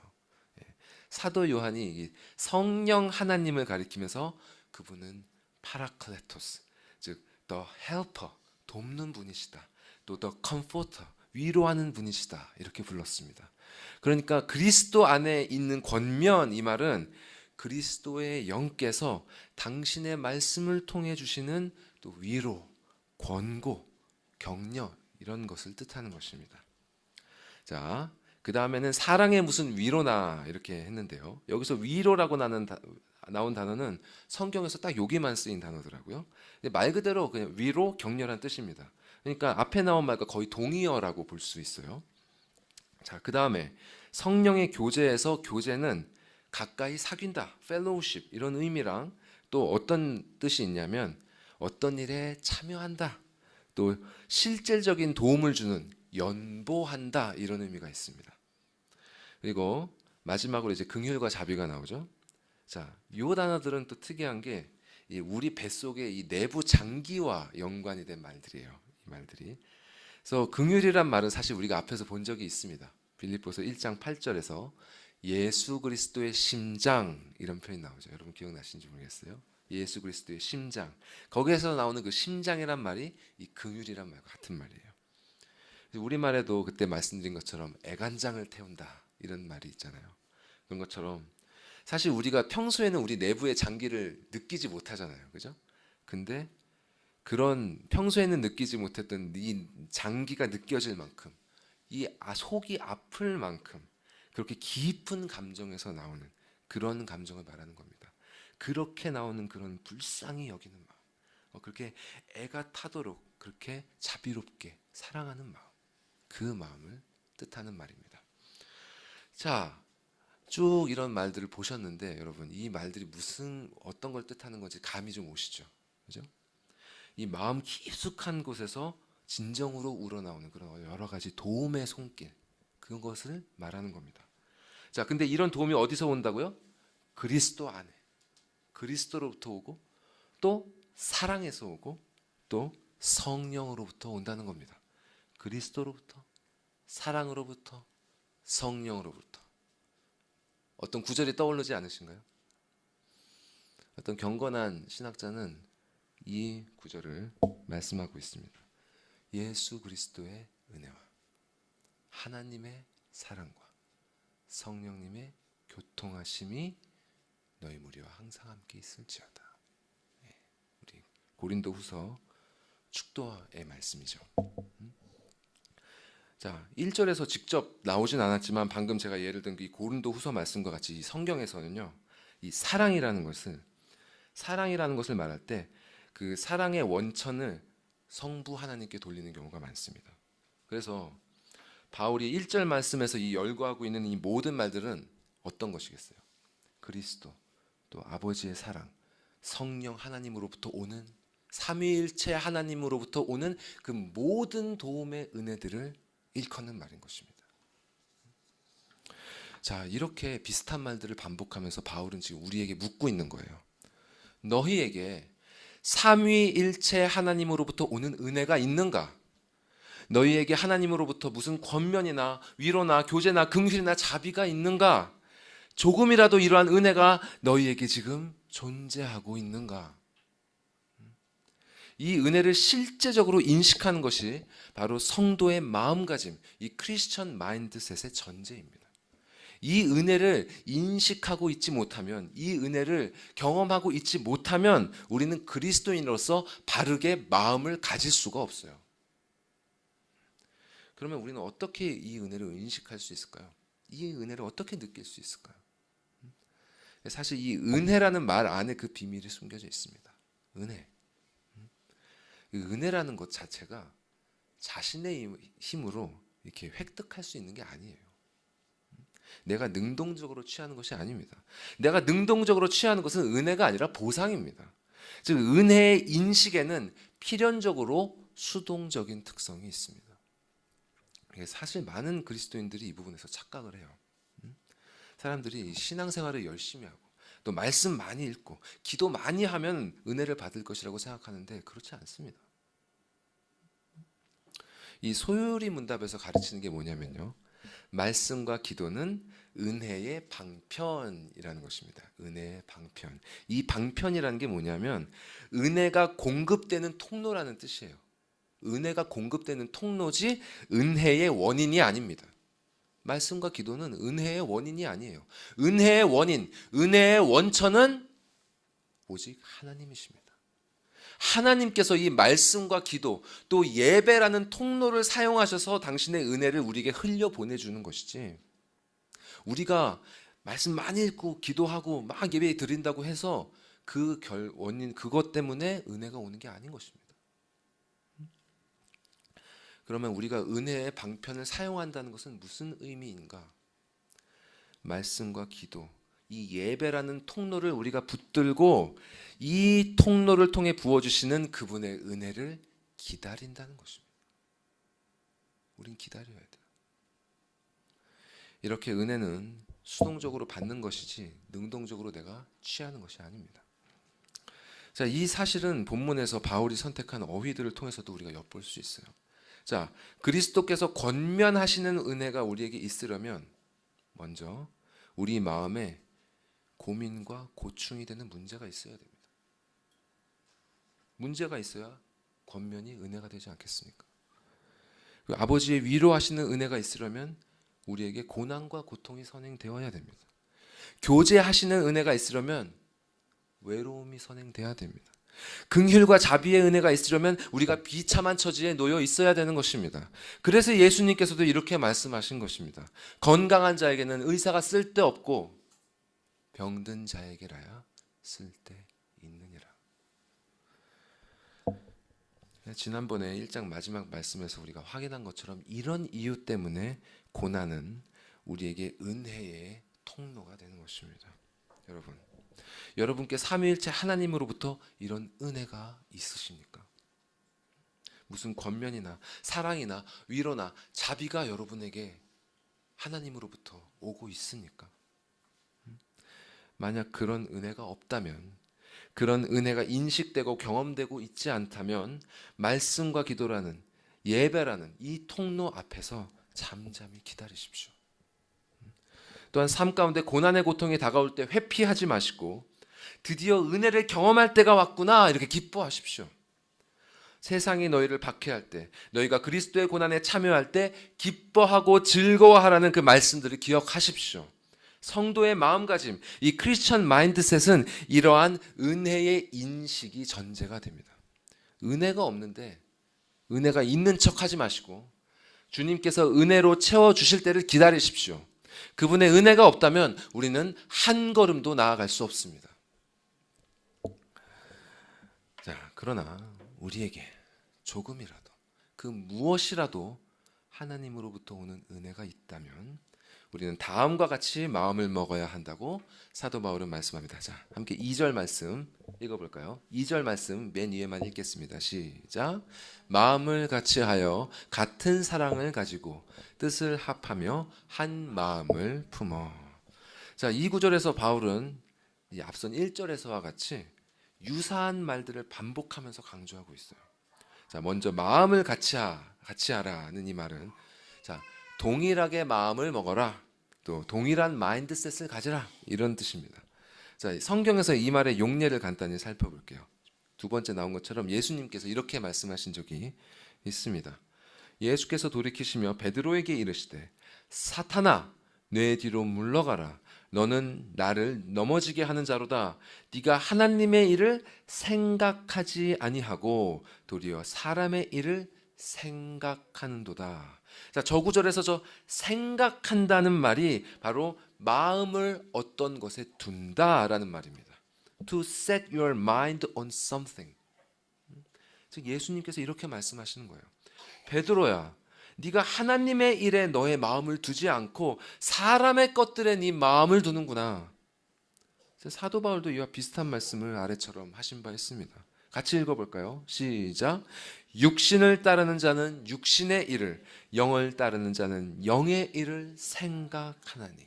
예, 사도 요한이 성령 하나님을 가리키면서 그분은 파라클레토스, 즉 the helper, 돕는 분이시다. 또 the comforter, 위로하는 분이시다. 이렇게 불렀습니다. 그러니까 그리스도 안에 있는 권면, 이 말은 그리스도의 영께서 당신의 말씀을 통해 주시는 또 위로, 권고, 격려 이런 것을 뜻하는 것입니다. 자, 그 다음에는 사랑의 무슨 위로나 이렇게 했는데요. 여기서 위로라고 나온 단어는 성경에서 딱 여기만 쓰인 단어더라고요. 말 그대로 그냥 위로, 격려란 뜻입니다. 그러니까 앞에 나온 말과 거의 동의어라고 볼 수 있어요. 자, 그 다음에 성령의 교제에서 교제는 가까이 사귄다, fellowship 이런 의미랑 또 어떤 뜻이 있냐면 어떤 일에 참여한다, 또 실질적인 도움을 주는, 연보한다 이런 의미가 있습니다. 그리고 마지막으로 이제 긍휼과 자비가 나오죠. 자, 이 단어들은 또 특이한 게 우리 뱃속의 이 내부 장기와 연관이 된 말들이에요. 이 말들이. 그래서 긍휼이란 말은 사실 우리가 앞에서 본 적이 있습니다. 빌립보서 1장 8절에서 예수 그리스도의 심장 이런 표현이 나오죠. 여러분 기억나시는지 모르겠어요. 예수 그리스도의 심장. 거기에서 나오는 그 심장이란 말이 이 긍휼이란 말과 같은 말이에요. 우리말에도 그때 말씀드린 것처럼 애간장을 태운다 이런 말이 있잖아요. 그런 것처럼 사실 우리가 평소에는 우리 내부의 장기를 느끼지 못하잖아요. 그죠? 근데 그런 평소에는 느끼지 못했던 이 장기가 느껴질 만큼, 이 속이 아플 만큼 그렇게 깊은 감정에서 나오는 그런 감정을 말하는 겁니다. 그렇게 나오는 그런 불쌍히 여기는 마음, 그렇게 애가 타도록 그렇게 자비롭게 사랑하는 마음, 그 마음을 뜻하는 말입니다. 자, 쭉 이런 말들을 보셨는데 여러분 이 말들이 어떤 걸 뜻하는 건지 감이 좀 오시죠? 그죠? 이 마음 깊숙한 곳에서 진정으로 우러나오는 그런 여러 가지 도움의 손길, 그것을 말하는 겁니다. 자, 근데 이런 도움이 어디서 온다고요? 그리스도 안에, 그리스도로부터 오고 또 사랑에서 오고 또 성령으로부터 온다는 겁니다. 그리스도로부터, 사랑으로부터, 성령으로부터. 어떤 구절이 떠오르지 않으신가요? 어떤 경건한 신학자는 이 구절을 말씀하고 있습니다. 예수 그리스도의 은혜와 하나님의 사랑과 성령님의 교통하심이 너희 무리와 항상 함께 있을지어다. 우리 고린도후서 축도의 말씀이죠. 자, 1절에서 직접 나오진 않았지만 방금 제가 예를 든 이 고린도후서 말씀과 같이 이 성경에서는요, 이 사랑이라는 것을 말할 때 그 사랑의 원천을 성부 하나님께 돌리는 경우가 많습니다. 그래서 바울이 1절 말씀에서 이 열거하고 있는 이 모든 말들은 어떤 것이겠어요? 그리스도, 또 아버지의 사랑, 성령 하나님으로부터 오는, 삼위일체 하나님으로부터 오는 그 모든 도움의 은혜들을 일컫는 말인 것입니다. 자, 이렇게 비슷한 말들을 반복하면서 바울은 지금 우리에게 묻고 있는 거예요. 너희에게 삼위일체 하나님으로부터 오는 은혜가 있는가? 너희에게 하나님으로부터 무슨 권면이나 위로나 교제나 긍휼이나 자비가 있는가? 조금이라도 이러한 은혜가 너희에게 지금 존재하고 있는가? 이 은혜를 실제적으로 인식하는 것이 바로 성도의 마음가짐, 이 크리스천 마인드셋의 전제입니다. 이 은혜를 인식하고 있지 못하면, 이 은혜를 경험하고 있지 못하면 우리는 그리스도인으로서 바르게 마음을 가질 수가 없어요. 그러면 우리는 어떻게 이 은혜를 인식할 수 있을까요? 이 은혜를 어떻게 느낄 수 있을까요? 사실 이 은혜라는 말 안에 그 비밀이 숨겨져 있습니다. 은혜. 은혜라는 것 자체가 자신의 힘으로 이렇게 획득할 수 있는 게 아니에요. 내가 능동적으로 취하는 것이 아닙니다. 내가 능동적으로 취하는 것은 은혜가 아니라 보상입니다. 즉 은혜의 인식에는 필연적으로 수동적인 특성이 있습니다. 사실 많은 그리스도인들이 이 부분에서 착각을 해요. 사람들이 신앙생활을 열심히 하고 또 말씀 많이 읽고 기도 많이 하면 은혜를 받을 것이라고 생각하는데 그렇지 않습니다. 이 소요리 문답에서 가르치는 게 뭐냐면요, 말씀과 기도는 은혜의 방편이라는 것입니다. 은혜의 방편. 이 방편이라는 게 뭐냐면 은혜가 공급되는 통로라는 뜻이에요. 은혜가 공급되는 통로지 은혜의 원인이 아닙니다. 말씀과 기도는 은혜의 원인이 아니에요. 은혜의 원인, 은혜의 원천은 오직 하나님이십니다. 하나님께서 이 말씀과 기도 또 예배라는 통로를 사용하셔서 당신의 은혜를 우리에게 흘려 보내주는 것이지, 우리가 말씀 많이 읽고 기도하고 막 예배 드린다고 해서 그 원인, 그것 때문에 은혜가 오는 게 아닌 것입니다. 그러면 우리가 은혜의 방편을 사용한다는 것은 무슨 의미인가? 말씀과 기도, 이 예배라는 통로를 우리가 붙들고 이 통로를 통해 부어주시는 그분의 은혜를 기다린다는 것입니다. 우린 기다려야 돼요. 이렇게 은혜는 수동적으로 받는 것이지 능동적으로 내가 취하는 것이 아닙니다. 자, 이 사실은 본문에서 바울이 선택한 어휘들을 통해서도 우리가 엿볼 수 있어요. 자, 그리스도께서 권면하시는 은혜가 우리에게 있으려면 먼저 우리 마음에 고민과 고충이 되는 문제가 있어야 됩니다. 문제가 있어야 권면이 은혜가 되지 않겠습니까? 아버지의 위로하시는 은혜가 있으려면 우리에게 고난과 고통이 선행되어야 됩니다. 교제하시는 은혜가 있으려면 외로움이 선행되어야 됩니다. 긍휼과 자비의 은혜가 있으려면 우리가 비참한 처지에 놓여 있어야 되는 것입니다. 그래서 예수님께서도 이렇게 말씀하신 것입니다. 건강한 자에게는 의사가 쓸데없고 병든 자에게라야 쓸데있느니라. 지난번에 1장 마지막 말씀에서 우리가 확인한 것처럼 이런 이유 때문에 고난은 우리에게 은혜의 통로가 되는 것입니다. 여러분께 삼위일체 하나님으로부터 이런 은혜가 있으십니까? 무슨 권면이나 사랑이나 위로나 자비가 여러분에게 하나님으로부터 오고 있습니까? 만약 그런 은혜가 없다면, 그런 은혜가 인식되고 경험되고 있지 않다면 말씀과 기도라는, 예배라는 이 통로 앞에서 잠잠히 기다리십시오. 또한 삶 가운데 고난의 고통이 다가올 때 회피하지 마시고 드디어 은혜를 경험할 때가 왔구나 이렇게 기뻐하십시오. 세상이 너희를 박해할 때, 너희가 그리스도의 고난에 참여할 때 기뻐하고 즐거워하라는 그 말씀들을 기억하십시오. 성도의 마음가짐, 이 크리스천 마인드셋은 이러한 은혜의 인식이 전제가 됩니다. 은혜가 없는데 은혜가 있는 척하지 마시고 주님께서 은혜로 채워주실 때를 기다리십시오. 그분의 은혜가 없다면 우리는 한 걸음도 나아갈 수 없습니다. 자, 그러나 우리에게 조금이라도, 그 무엇이라도 하나님으로부터 오는 은혜가 있다면 우리는 다음과 같이 마음을 먹어야 한다고 사도 바울은 말씀합니다. 자, 함께 2절 말씀 읽어볼까요? 2절 말씀 맨 위에만 읽겠습니다. 시작. 마음을 같이하여 같은 사랑을 가지고 뜻을 합하며 한 마음을 품어. 자, 이 구절에서 바울은 이 앞선 1절에서와 같이 유사한 말들을 반복하면서 강조하고 있어요. 자, 먼저 마음을 같이하라는 이 말은, 자, 동일하게 마음을 먹어라, 또 동일한 마인드셋을 가지라, 이런 뜻입니다. 자, 성경에서 이 말의 용례를 간단히 살펴볼게요. 두 번째 나온 것처럼 예수님께서 이렇게 말씀하신 적이 있습니다. 예수께서 돌이키시며 베드로에게 이르시되 사탄아 내 뒤로 물러가라. 너는 나를 넘어지게 하는 자로다. 네가 하나님의 일을 생각하지 아니하고 도리어 사람의 일을 생각하는도다. 자, 저 구절에서 저 생각한다는 말이 바로 마음을 어떤 것에 둔다라는 말입니다. To set your mind on something. 즉 예수님께서 이렇게 말씀하시는 거예요. 베드로야, 네가 하나님의 일에 너의 마음을 두지 않고 사람의 것들에 네 마음을 두는구나. 사도 바울도 이와 비슷한 말씀을 아래처럼 하신 바 있습니다. 같이 읽어볼까요? 시작. 육신을 따르는 자는 육신의 일을, 영을 따르는 자는 영의 일을 생각하나니.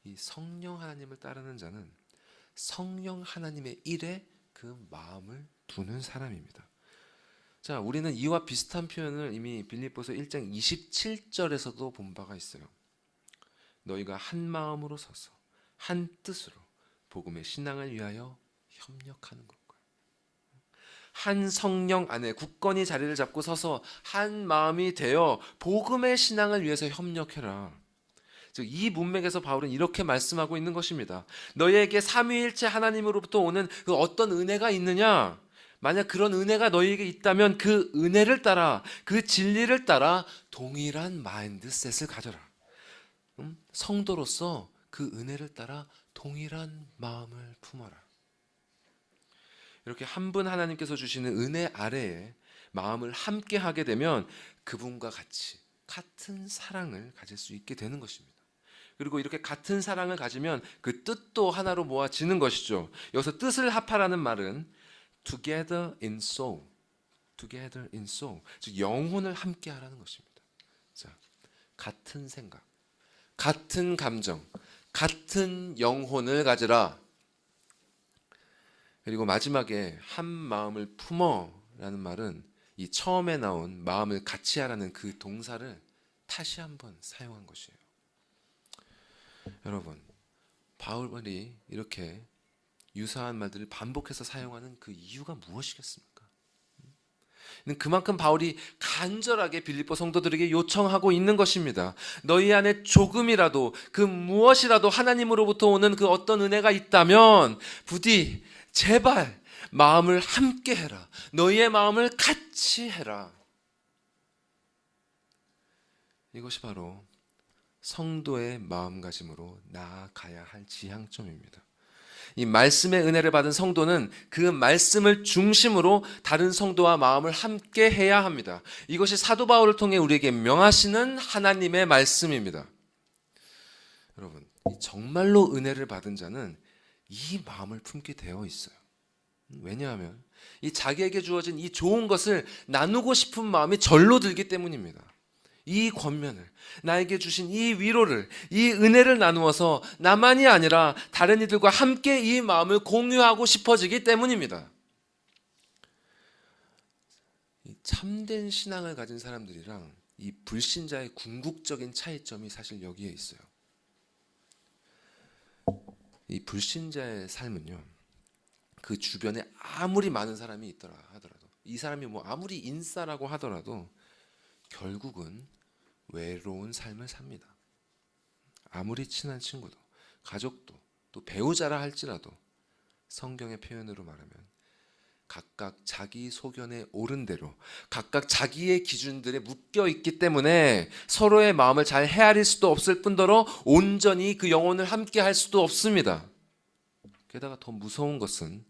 이 성령 하나님을 따르는 자는 성령 하나님의 일에 그 마음을 두는 사람입니다. 자, 우리는 이와 비슷한 표현을 이미 빌립보서 1장 27절에서도 본 바가 있어요. 너희가 한 마음으로 서서 한 뜻으로 복음의 신앙을 위하여 협력하는 것과 한 성령 안에 굳건히 자리를 잡고 서서 한 마음이 되어 복음의 신앙을 위해서 협력해라. 즉, 이 문맥에서 바울은 이렇게 말씀하고 있는 것입니다. 너희에게 삼위일체 하나님으로부터 오는 그 어떤 은혜가 있느냐? 만약 그런 은혜가 너희에게 있다면 그 은혜를 따라, 그 진리를 따라 동일한 마인드셋을 가져라. 성도로서 그 은혜를 따라 동일한 마음을 품어라. 이렇게 한 분 하나님께서 주시는 은혜 아래에 마음을 함께 하게 되면 그분과 같이 같은 사랑을 가질 수 있게 되는 것입니다. 그리고 이렇게 같은 사랑을 가지면 그 뜻도 하나로 모아지는 것이죠. 여기서 뜻을 합하라는 말은 together in soul, together in soul, 즉 영혼을 함께 하라는 것입니다. 자, 같은 생각, 같은 감정, 같은 영혼을 가지라. 그리고 마지막에 한 마음을 품어라는 말은 이 처음에 나온 마음을 같이 하라는 그 동사를 다시 한번 사용한 것이에요. 여러분, 바울이 이렇게 유사한 말들을 반복해서 사용하는 그 이유가 무엇이겠습니까? 그만큼 바울이 간절하게 빌립보 성도들에게 요청하고 있는 것입니다. 너희 안에 조금이라도 그 무엇이라도 하나님으로부터 오는 그 어떤 은혜가 있다면 부디 제발 마음을 함께 해라. 너희의 마음을 같이 해라. 이것이 바로 성도의 마음가짐으로 나아가야 할 지향점입니다. 이 말씀의 은혜를 받은 성도는 그 말씀을 중심으로 다른 성도와 마음을 함께 해야 합니다. 이것이 사도 바울을 통해 우리에게 명하시는 하나님의 말씀입니다. 여러분, 정말로 은혜를 받은 자는 이 마음을 품게 되어 있어요. 왜냐하면 이 자기에게 주어진 이 좋은 것을 나누고 싶은 마음이 절로 들기 때문입니다. 이 권면을, 나에게 주신 이 위로를, 이 은혜를 나누어서 나만이 아니라 다른 이들과 함께 이 마음을 공유하고 싶어지기 때문입니다. 이 참된 신앙을 가진 사람들이랑 이 불신자의 궁극적인 차이점이 사실 여기에 있어요. 이 불신자의 삶은요, 그 주변에 아무리 많은 사람이 있더라 하더라도, 이 사람이 뭐 아무리 인싸라고 하더라도 결국은 외로운 삶을 삽니다. 아무리 친한 친구도, 가족도, 또 배우자라 할지라도 성경의 표현으로 말하면 각각 자기 소견에 옳은 대로 각각 자기의 기준들에 묶여 있기 때문에 서로의 마음을 잘 헤아릴 수도 없을 뿐더러 온전히 그 영혼을 함께 할 수도 없습니다. 게다가 더 무서운 것은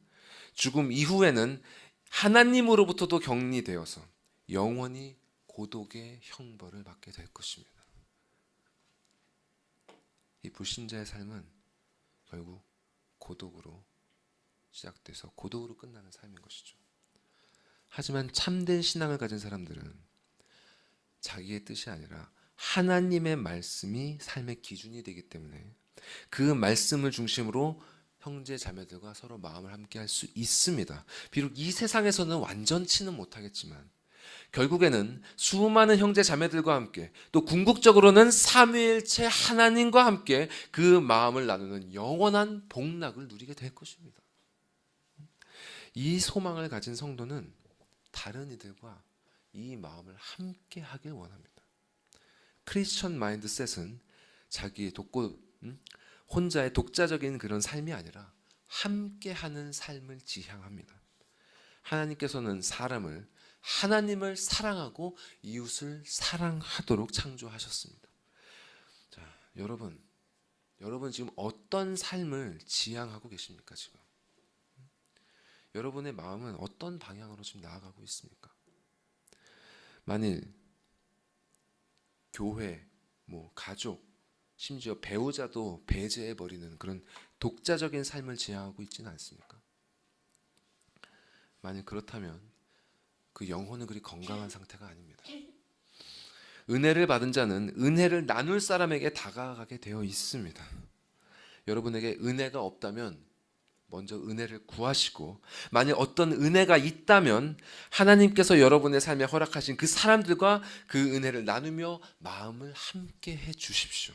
죽음 이후에는 하나님으로부터도 격리되어서 영원히 고독의 형벌을 받게 될 것입니다. 이 불신자의 삶은 결국 고독으로 시작돼서 고독으로 끝나는 삶인 것이죠. 하지만 참된 신앙을 가진 사람들은 자기의 뜻이 아니라 하나님의 말씀이 삶의 기준이 되기 때문에 그 말씀을 중심으로 형제 자매들과 서로 마음을 함께 할 수 있습니다. 비록 이 세상에서는 완전치는 못하겠지만 결국에는 수많은 형제 자매들과 함께, 또 궁극적으로는 삼위일체 하나님과 함께 그 마음을 나누는 영원한 복락을 누리게 될 것입니다. 이 소망을 가진 성도는 다른 이들과 이 마음을 함께 하길 원합니다. 크리스천 마인드셋은 자기의 혼자의 독자적인 그런 삶이 아니라 함께하는 삶을 지향합니다. 하나님께서는 사람을 하나님을 사랑하고 이웃을 사랑하도록 창조하셨습니다. 자, 여러분 지금 어떤 삶을 지향하고 계십니까? 지금 여러분의 마음은 어떤 방향으로 지금 나아가고 있습니까? 만일 교회, 가족, 심지어 배우자도 배제해버리는 그런 독자적인 삶을 지향하고 있지는 않습니까? 만일 그렇다면 그 영혼은 그리 건강한 상태가 아닙니다. 은혜를 받은 자는 은혜를 나눌 사람에게 다가가게 되어 있습니다. 여러분에게 은혜가 없다면 먼저 은혜를 구하시고, 만약 어떤 은혜가 있다면 하나님께서 여러분의 삶에 허락하신 그 사람들과 그 은혜를 나누며 마음을 함께 해 주십시오.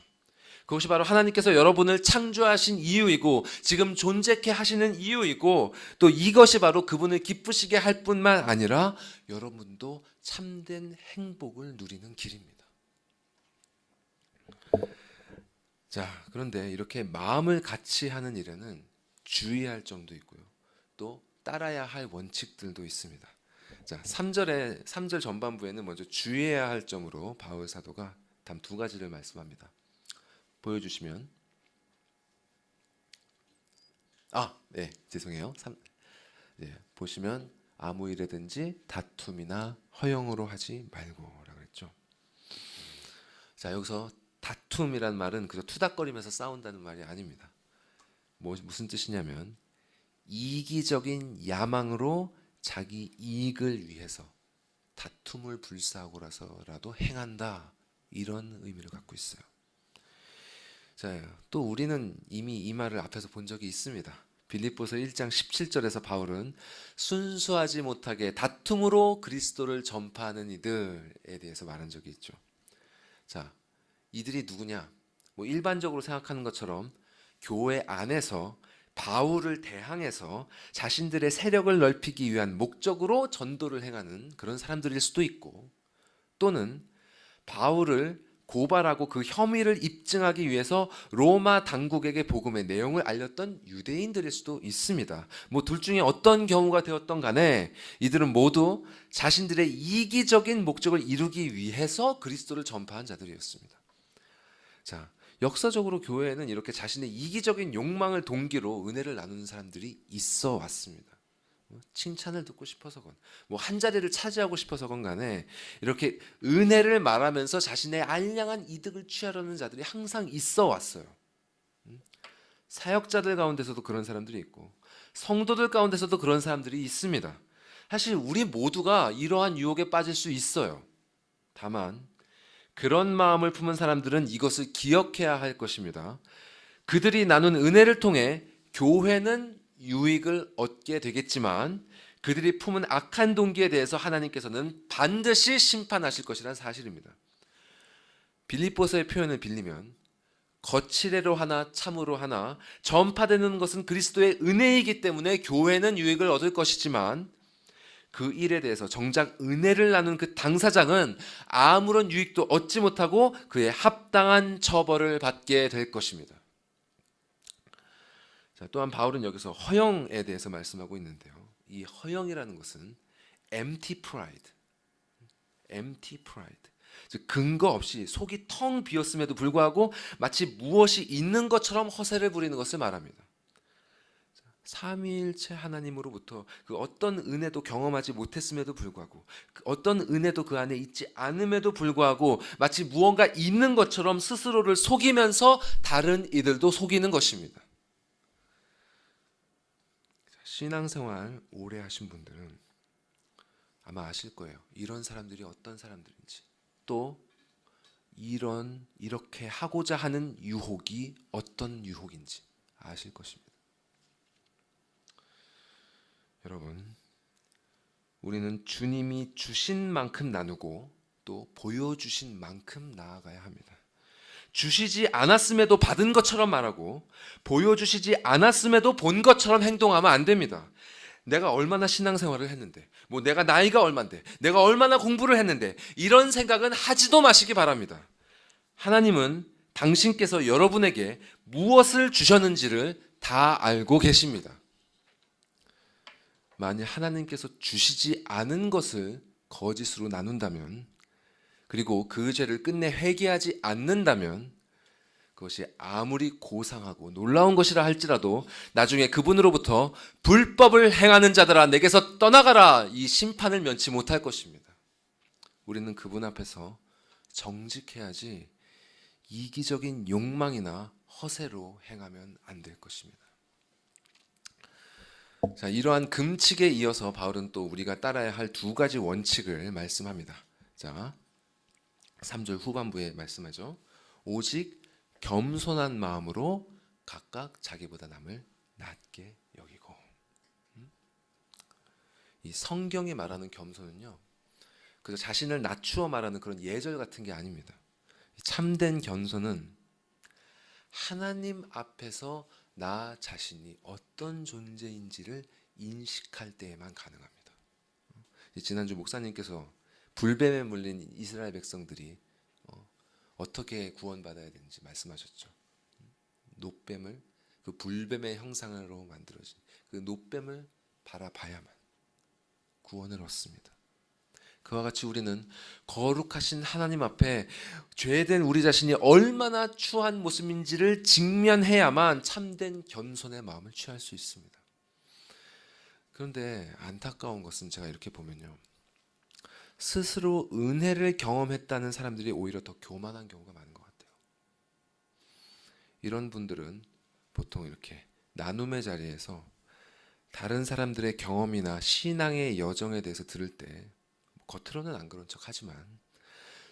그것이 바로 하나님께서 여러분을 창조하신 이유이고 지금 존재케 하시는 이유이고, 또 이것이 바로 그분을 기쁘시게 할 뿐만 아니라 여러분도 참된 행복을 누리는 길입니다. 자, 그런데 이렇게 마음을 같이 하는 일에는 주의할 점도 있고요, 또 따라야 할 원칙들도 있습니다. 자, 3절 전반부에는 먼저 주의해야 할 점으로 바울 사도가 단 2가지를 말씀합니다. 보여주시면, 네, 죄송해요. 보시면 아무 일에든지 다툼이나 허영으로 하지 말고라고 했죠. 자, 여기서 다툼이란 말은 그저 투닥거리면서 싸운다는 말이 아닙니다. 무슨 뜻이냐면 이기적인 야망으로 자기 이익을 위해서 다툼을 불사하고라서라도 행한다, 이런 의미를 갖고 있어요. 자, 또 우리는 이미 이 말을 앞에서 본 적이 있습니다. 빌립보서 1장 17절에서 바울은 순수하지 못하게 다툼으로 그리스도를 전파하는 이들에 대해서 말한 적이 있죠. 자, 이들이 누구냐? 일반적으로 생각하는 것처럼 교회 안에서 바울을 대항해서 자신들의 세력을 넓히기 위한 목적으로 전도를 행하는 그런 사람들일 수도 있고, 또는 바울을 고발하고 그 혐의를 입증하기 위해서 로마 당국에게 복음의 내용을 알렸던 유대인들일 수도 있습니다. 둘 중에 어떤 경우가 되었던 간에 이들은 모두 자신들의 이기적인 목적을 이루기 위해서 그리스도를 전파한 자들이었습니다. 자, 역사적으로 교회에는 이렇게 자신의 이기적인 욕망을 동기로 은혜를 나누는 사람들이 있어 왔습니다. 칭찬을 듣고 싶어서건 한 자리를 차지하고 싶어서건 간에 이렇게 은혜를 말하면서 자신의 알량한 이득을 취하려는 자들이 항상 있어 왔어요. 사역자들 가운데서도 그런 사람들이 있고 성도들 가운데서도 그런 사람들이 있습니다. 사실 우리 모두가 이러한 유혹에 빠질 수 있어요. 다만 그런 마음을 품은 사람들은 이것을 기억해야 할 것입니다. 그들이 나눈 은혜를 통해 교회는 유익을 얻게 되겠지만 그들이 품은 악한 동기에 대해서 하나님께서는 반드시 심판하실 것이라는 사실입니다. 빌립보서의 표현을 빌리면 거칠애로 하나 참으로 하나 전파되는 것은 그리스도의 은혜이기 때문에 교회는 유익을 얻을 것이지만 그 일에 대해서 정작 은혜를 나눈 그 당사자는 아무런 유익도 얻지 못하고 그의 합당한 처벌을 받게 될 것입니다. 자, 또한 바울은 여기서 허영에 대해서 말씀하고 있는데요. 이 허영이라는 것은 empty pride, 즉 근거 없이 속이 텅 비었음에도 불구하고 마치 무엇이 있는 것처럼 허세를 부리는 것을 말합니다. 삼위일체 하나님으로부터 그 어떤 은혜도 경험하지 못했음에도 불구하고 어떤 은혜도 그 안에 있지 않음에도 불구하고 마치 무언가 있는 것처럼 스스로를 속이면서 다른 이들도 속이는 것입니다. 신앙생활 오래 하신 분들은 아마 아실 거예요. 이런 사람들이 어떤 사람들인지, 또 이렇게 하고자 하는 유혹이 어떤 유혹인지 아실 것입니다. 여러분, 우리는 주님이 주신 만큼 나누고 또 보여주신 만큼 나아가야 합니다. 주시지 않았음에도 받은 것처럼 말하고 보여주시지 않았음에도 본 것처럼 행동하면 안 됩니다. 내가 얼마나 신앙생활을 했는데, 내가 나이가 얼만데, 내가 얼마나 공부를 했는데, 이런 생각은 하지도 마시기 바랍니다. 하나님은 당신께서 여러분에게 무엇을 주셨는지를 다 알고 계십니다. 만약 하나님께서 주시지 않은 것을 거짓으로 나눈다면, 그리고 그 죄를 끝내 회개하지 않는다면 그것이 아무리 고상하고 놀라운 것이라 할지라도 나중에 그분으로부터 불법을 행하는 자들아 내게서 떠나가라, 이 심판을 면치 못할 것입니다. 우리는 그분 앞에서 정직해야지 이기적인 욕망이나 허세로 행하면 안 될 것입니다. 자, 이러한 금칙에 이어서 바울은 또 우리가 따라야 할 2가지 원칙을 말씀합니다. 자, 3절 후반부에 말씀하죠. 오직 겸손한 마음으로 각각 자기보다 남을 낮게 여기고. 이 성경이 말하는 겸손은요, 그 자신을 낮추어 말하는 그런 예절 같은 게 아닙니다. 참된 겸손은 하나님 앞에서 나 자신이 어떤 존재인지를 인식할 때에만 가능합니다. 지난주 목사님께서 불뱀에 물린 이스라엘 백성들이 어떻게 구원받아야 되는지 말씀하셨죠. 놋뱀을, 그 불뱀의 형상으로 만들어진 그 놋뱀을 바라봐야만 구원을 얻습니다. 그와 같이 우리는 거룩하신 하나님 앞에 죄된 우리 자신이 얼마나 추한 모습인지를 직면해야만 참된 겸손의 마음을 취할 수 있습니다. 그런데 안타까운 것은 제가 이렇게 보면요, 스스로 은혜를 경험했다는 사람들이 오히려 더 교만한 경우가 많은 것 같아요. 이런 분들은 보통 이렇게 나눔의 자리에서 다른 사람들의 경험이나 신앙의 여정에 대해서 들을 때 겉으로는 안 그런 척 하지만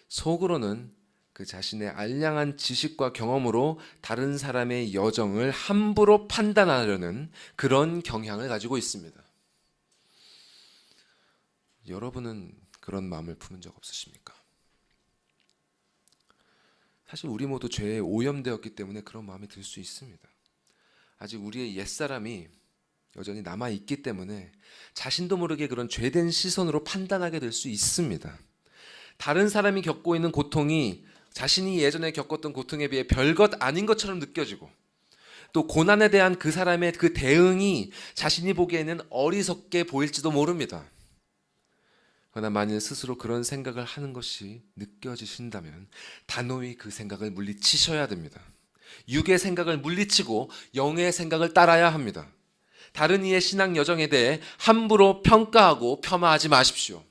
속으로는 그 자신의 알량한 지식과 경험으로 다른 사람의 여정을 함부로 판단하려는 그런 경향을 가지고 있습니다. 여러분은 그런 마음을 품은 적 없으십니까? 사실 우리 모두 죄에 오염되었기 때문에 그런 마음이 들 수 있습니다. 아직 우리의 옛사람이 여전히 남아있기 때문에 자신도 모르게 그런 죄된 시선으로 판단하게 될 수 있습니다. 다른 사람이 겪고 있는 고통이 자신이 예전에 겪었던 고통에 비해 별것 아닌 것처럼 느껴지고, 또 고난에 대한 그 사람의 그 대응이 자신이 보기에는 어리석게 보일지도 모릅니다. 그러나 만일 스스로 그런 생각을 하는 것이 느껴지신다면 단호히 그 생각을 물리치셔야 됩니다. 육의 생각을 물리치고 영의 생각을 따라야 합니다. 다른 이의 신앙 여정에 대해 함부로 평가하고 폄하하지 마십시오.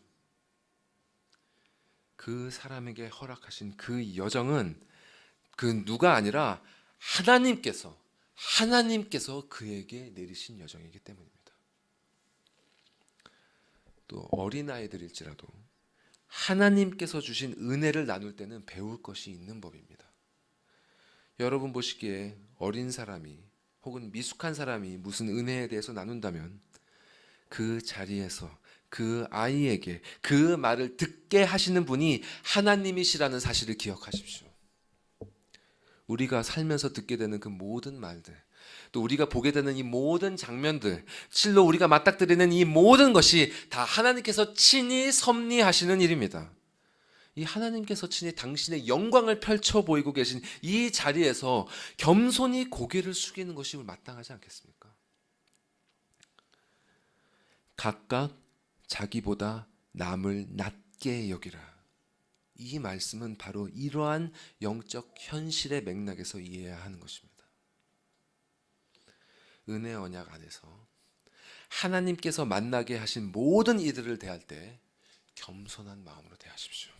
그 사람에게 허락하신 그 여정은 그 누가 아니라 하나님께서 그에게 내리신 여정이기 때문입니다. 또 어린아이들일지라도 하나님께서 주신 은혜를 나눌 때는 배울 것이 있는 법입니다. 여러분 보시기에 어린 사람이 혹은 미숙한 사람이 무슨 은혜에 대해서 나눈다면 그 자리에서 그 아이에게 그 말을 듣게 하시는 분이 하나님이시라는 사실을 기억하십시오. 우리가 살면서 듣게 되는 그 모든 말들, 또 우리가 보게 되는 이 모든 장면들, 실로 우리가 맞닥뜨리는 이 모든 것이 다 하나님께서 친히 섭리하시는 일입니다. 이 하나님께서 친히 당신의 영광을 펼쳐 보이고 계신 이 자리에서 겸손히 고개를 숙이는 것이 마땅하지 않겠습니까? 각각 자기보다 남을 낮게 여기라. 이 말씀은 바로 이러한 영적 현실의 맥락에서 이해해야 하는 것입니다. 은혜 언약 안에서 하나님께서 만나게 하신 모든 이들을 대할 때 겸손한 마음으로 대하십시오.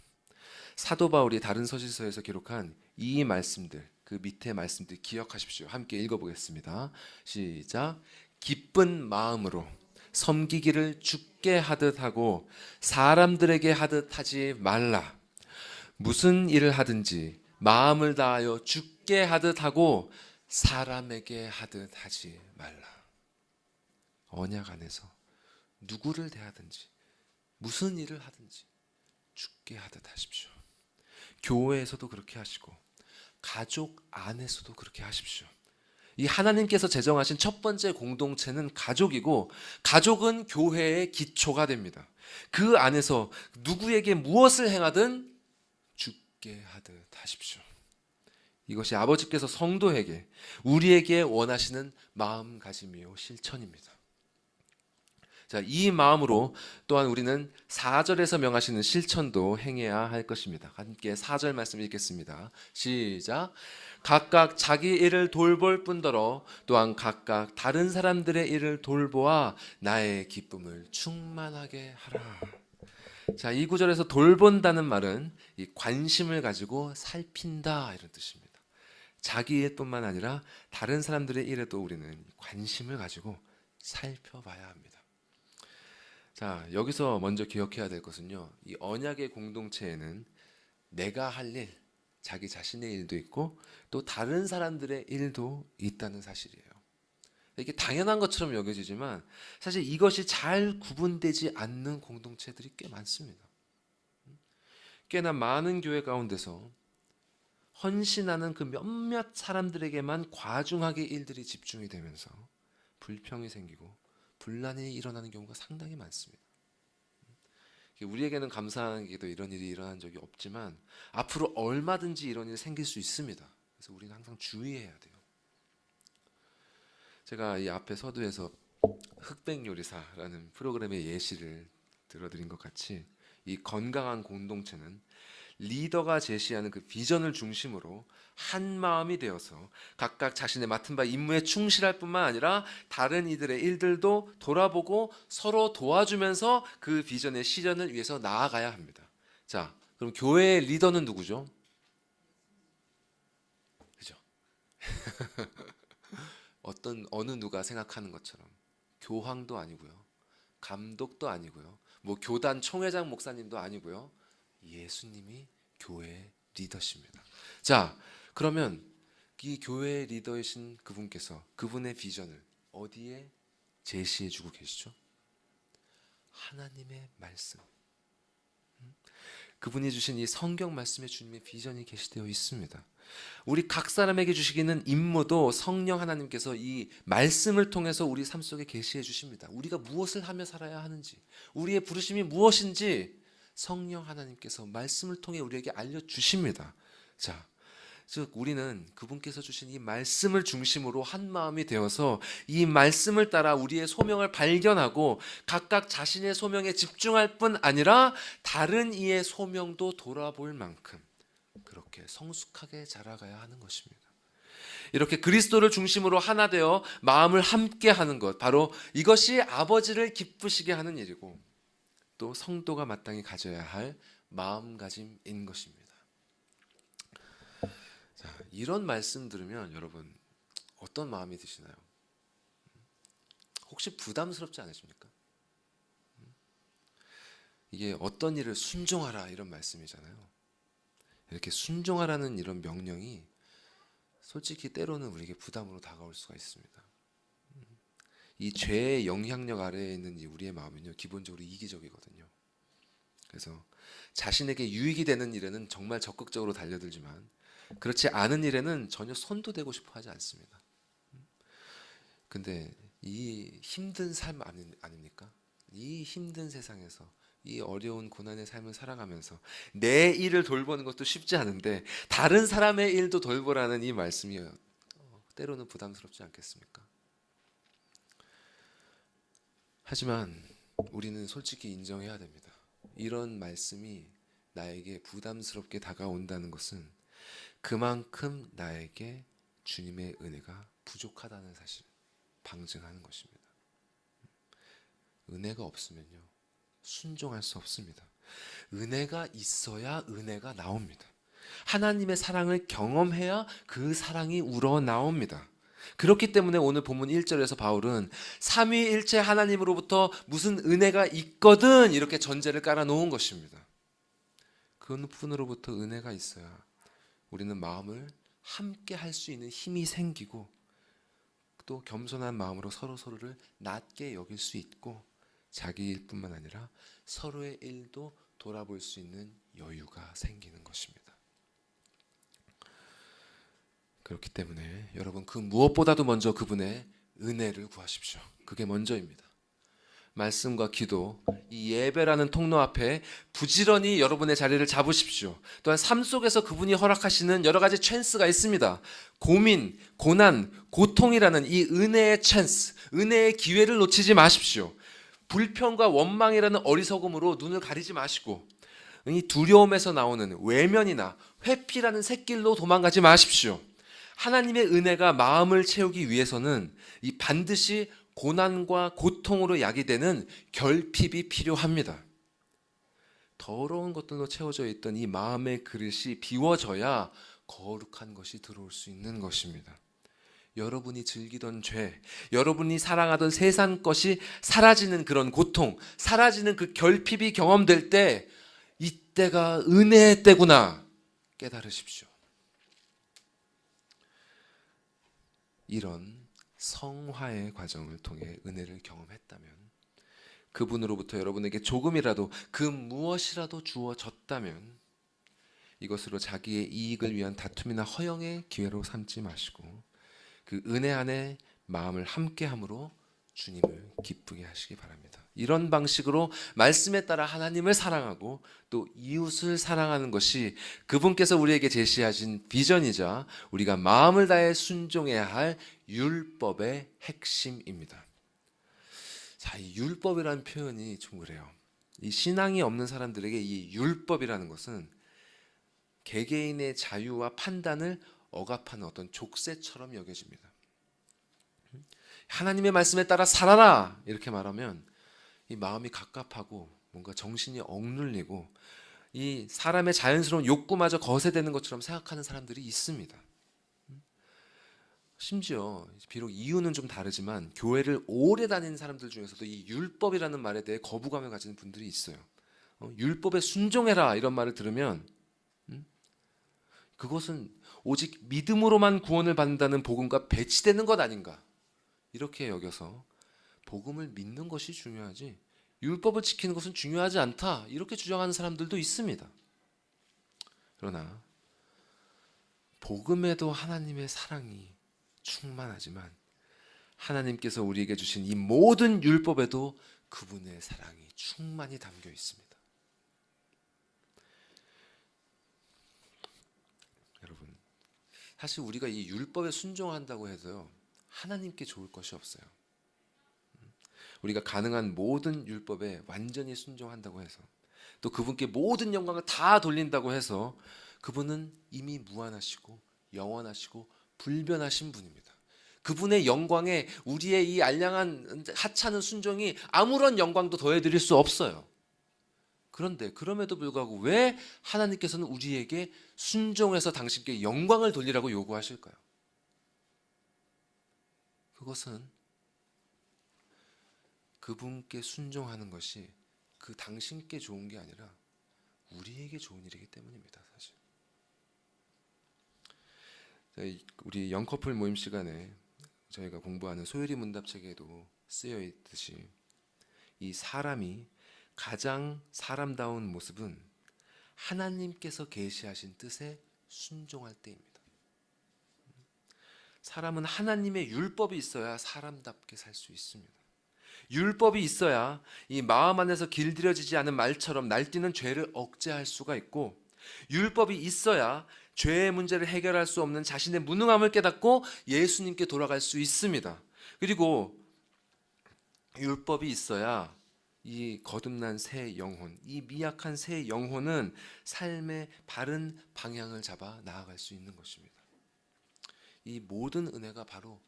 사도 바울이 다른 서신서에서 기록한 이 말씀들, 그 밑에 말씀들 기억하십시오. 함께 읽어보겠습니다. 시작. 기쁜 마음으로 섬기기를 주께 하듯 하고 사람들에게 하듯 하지 말라. 무슨 일을 하든지 마음을 다하여 주께 하듯 하고 사람에게 하듯 하지 말라. 언약 안에서 누구를 대하든지 무슨 일을 하든지 주께 하듯 하십시오. 교회에서도 그렇게 하시고 가족 안에서도 그렇게 하십시오. 이 하나님께서 제정하신 첫 번째 공동체는 가족이고, 가족은 교회의 기초가 됩니다. 그 안에서 누구에게 무엇을 행하든 주께 하듯 하십시오. 이것이 아버지께서 성도에게, 우리에게 원하시는 마음가짐이요 실천입니다. 자, 이 마음으로 또한 우리는 4절에서 명하시는 실천도 행해야 할 것입니다. 함께 4절 말씀 읽겠습니다. 시작. 각각 자기 일을 돌볼 뿐더러 또한 각각 다른 사람들의 일을 돌보아 나의 기쁨을 충만하게 하라. 자, 이 구절에서 돌본다는 말은 이 관심을 가지고 살핀다 이런 뜻입니다. 자기 일뿐만 아니라 다른 사람들의 일에도 우리는 관심을 가지고 살펴봐야 합니다. 자, 여기서 먼저 기억해야 될 것은요, 이 언약의 공동체에는 내가 할 일, 자기 자신의 일도 있고 또 다른 사람들의 일도 있다는 사실이에요. 이게 당연한 것처럼 여겨지지만 사실 이것이 잘 구분되지 않는 공동체들이 꽤 많습니다. 꽤나 많은 교회 가운데서 헌신하는 그 몇몇 사람들에게만 과중하게 일들이 집중이 되면서 불평이 생기고 분란이 일어나는 경우가 상당히 많습니다. 우리에게는 감사한 게도 이런 일이 일어난 적이 없지만 앞으로 얼마든지 이런 일이 생길 수 있습니다. 그래서 우리는 항상 주의해야 돼요. 제가 이 앞에 서두에서 흑백요리사라는 프로그램의 예시를 들어드린 것 같이 이 건강한 공동체는 리더가 제시하는 그 비전을 중심으로 한 마음이 되어서 각각 자신의 맡은 바 임무에 충실할 뿐만 아니라 다른 이들의 일들도 돌아보고 서로 도와주면서 그 비전의 실현을 위해서 나아가야 합니다. 자, 그럼 교회의 리더는 누구죠? 그죠? 어느 누가 생각하는 것처럼 교황도 아니고요, 감독도 아니고요, 뭐 교단 총회장 목사님도 아니고요, 예수님이 교회의 리더십니다. 자, 그러면 이 교회의 리더이신 그분께서 그분의 비전을 어디에 제시해주고 계시죠? 하나님의 말씀. 그분이 주신 이 성경 말씀에 주님의 비전이 게시되어 있습니다. 우리 각 사람에게 주시기는 임무도 성령 하나님께서 이 말씀을 통해서 우리 삶 속에 게시해 주십니다. 우리가 무엇을 하며 살아야 하는지, 우리의 부르심이 무엇인지 성령 하나님께서 말씀을 통해 우리에게 알려주십니다. 자, 즉 우리는 그분께서 주신 이 말씀을 중심으로 한 마음이 되어서 이 말씀을 따라 우리의 소명을 발견하고 각각 자신의 소명에 집중할 뿐 아니라 다른 이의 소명도 돌아볼 만큼 그렇게 성숙하게 자라가야 하는 것입니다. 이렇게 그리스도를 중심으로 하나 되어 마음을 함께 하는 것, 바로 이것이 아버지를 기쁘시게 하는 일이고 또 성도가 마땅히 가져야 할 마음가짐인 것입니다. 자, 이런 말씀 들으면 여러분 어떤 마음이 드시나요? 혹시 부담스럽지 않으십니까? 이게 어떤 일을 순종하라 이런 말씀이잖아요. 이렇게 순종하라는 이런 명령이 솔직히 때로는 우리에게 부담으로 다가올 수가 있습니다. 이 죄의 영향력 아래에 있는 이 우리의 마음은요, 기본적으로 이기적이거든요. 그래서 자신에게 유익이 되는 일에는 정말 적극적으로 달려들지만 그렇지 않은 일에는 전혀 손도 대고 싶어 하지 않습니다. 근데 이 힘든 삶 아닙니까? 이 힘든 세상에서 이 어려운 고난의 삶을 살아가면서 내 일을 돌보는 것도 쉽지 않은데 다른 사람의 일도 돌보라는 이 말씀이 때로는 부담스럽지 않겠습니까? 하지만 우리는 솔직히 인정해야 됩니다. 이런 말씀이 나에게 부담스럽게 다가온다는 것은 그만큼 나에게 주님의 은혜가 부족하다는 사실을 방증하는 것입니다. 은혜가 없으면요, 순종할 수 없습니다. 은혜가 있어야 은혜가 나옵니다. 하나님의 사랑을 경험해야 그 사랑이 우러나옵니다. 그렇기 때문에 오늘 본문 1절에서 바울은 삼위일체 하나님으로부터 무슨 은혜가 있거든 이렇게 전제를 깔아놓은 것입니다. 그분으로부터 은혜가 있어야 우리는 마음을 함께 할 수 있는 힘이 생기고 또 겸손한 마음으로 서로를 낮게 여길 수 있고 자기 일뿐만 아니라 서로의 일도 돌아볼 수 있는 여유가 생기는 것입니다. 그렇기 때문에 여러분 그 무엇보다도 먼저 그분의 은혜를 구하십시오. 그게 먼저입니다. 말씀과 기도, 이 예배라는 통로 앞에 부지런히 여러분의 자리를 잡으십시오. 또한 삶 속에서 그분이 허락하시는 여러 가지 찬스가 있습니다. 고민, 고난, 고통이라는 이 은혜의 찬스, 은혜의 기회를 놓치지 마십시오. 불평과 원망이라는 어리석음으로 눈을 가리지 마시고 이 두려움에서 나오는 외면이나 회피라는 샛길로 도망가지 마십시오. 하나님의 은혜가 마음을 채우기 위해서는 이 반드시 고난과 고통으로 야기되는 결핍이 필요합니다. 더러운 것들로 채워져 있던 이 마음의 그릇이 비워져야 거룩한 것이 들어올 수 있는 것입니다. 여러분이 즐기던 죄, 여러분이 사랑하던 세상 것이 사라지는 그런 고통, 사라지는 그 결핍이 경험될 때 이때가 은혜의 때구나 깨달으십시오. 이런 성화의 과정을 통해 은혜를 경험했다면, 그분으로부터 여러분에게 조금이라도 그 무엇이라도 주어졌다면 이것으로 자기의 이익을 위한 다툼이나 허영의 기회로 삼지 마시고 그 은혜 안에 마음을 함께함으로 주님을 기쁘게 하시기 바랍니다. 이런 방식으로 말씀에 따라 하나님을 사랑하고 또 이웃을 사랑하는 것이 그분께서 우리에게 제시하신 비전이자 우리가 마음을 다해 순종해야 할 율법의 핵심입니다. 자, 이 율법이라는 표현이 좀 그래요. 이 신앙이 없는 사람들에게 이 율법이라는 것은 개개인의 자유와 판단을 억압하는 어떤 족쇄처럼 여겨집니다. 하나님의 말씀에 따라 살아라 이렇게 말하면 이 마음이 갑갑하고 뭔가 정신이 억눌리고 이 사람의 자연스러운 욕구마저 거세되는 것처럼 생각하는 사람들이 있습니다. 심지어 비록 이유는 좀 다르지만 교회를 오래 다니는 사람들 중에서도 이 율법이라는 말에 대해 거부감을 가지는 분들이 있어요. 율법에 순종해라 이런 말을 들으면 그것은 오직 믿음으로만 구원을 받는다는 복음과 배치되는 것 아닌가 이렇게 여겨서 복음을 믿는 것이 중요하지 율법을 지키는 것은 중요하지 않다 이렇게 주장하는 사람들도 있습니다. 그러나 복음에도 하나님의 사랑이 충만하지만 하나님께서 우리에게 주신 이 모든 율법에도 그분의 사랑이 충만히 담겨 있습니다. 여러분, 사실 우리가 이 율법에 순종한다고 해도요 하나님께 좋을 것이 없어요. 우리가 가능한 모든 율법에 완전히 순종한다고 해서 또 그분께 모든 영광을 다 돌린다고 해서 그분은 이미 무한하시고 영원하시고 불변하신 분입니다. 그분의 영광에 우리의 이 알량한 하찮은 순종이 아무런 영광도 더해드릴 수 없어요. 그런데 그럼에도 불구하고 왜 하나님께서는 우리에게 순종해서 당신께 영광을 돌리라고 요구하실까요? 그것은 그분께 순종하는 것이 그 당신께 좋은 게 아니라 우리에게 좋은 일이기 때문입니다. 사실 우리 영커플 모임 시간에 저희가 공부하는 소율이 문답책에도 쓰여 있듯이 이 사람이 가장 사람다운 모습은 하나님께서 계시하신 뜻에 순종할 때입니다. 사람은 하나님의 율법이 있어야 사람답게 살 수 있습니다. 율법이 있어야 이 마음 안에서 길들여지지 않은 말처럼 날뛰는 죄를 억제할 수가 있고 율법이 있어야 죄의 문제를 해결할 수 없는 자신의 무능함을 깨닫고 예수님께 돌아갈 수 있습니다. 그리고 율법이 있어야 이 거듭난 새 영혼, 이 미약한 새 영혼은 삶의 바른 방향을 잡아 나아갈 수 있는 것입니다. 이 모든 은혜가 바로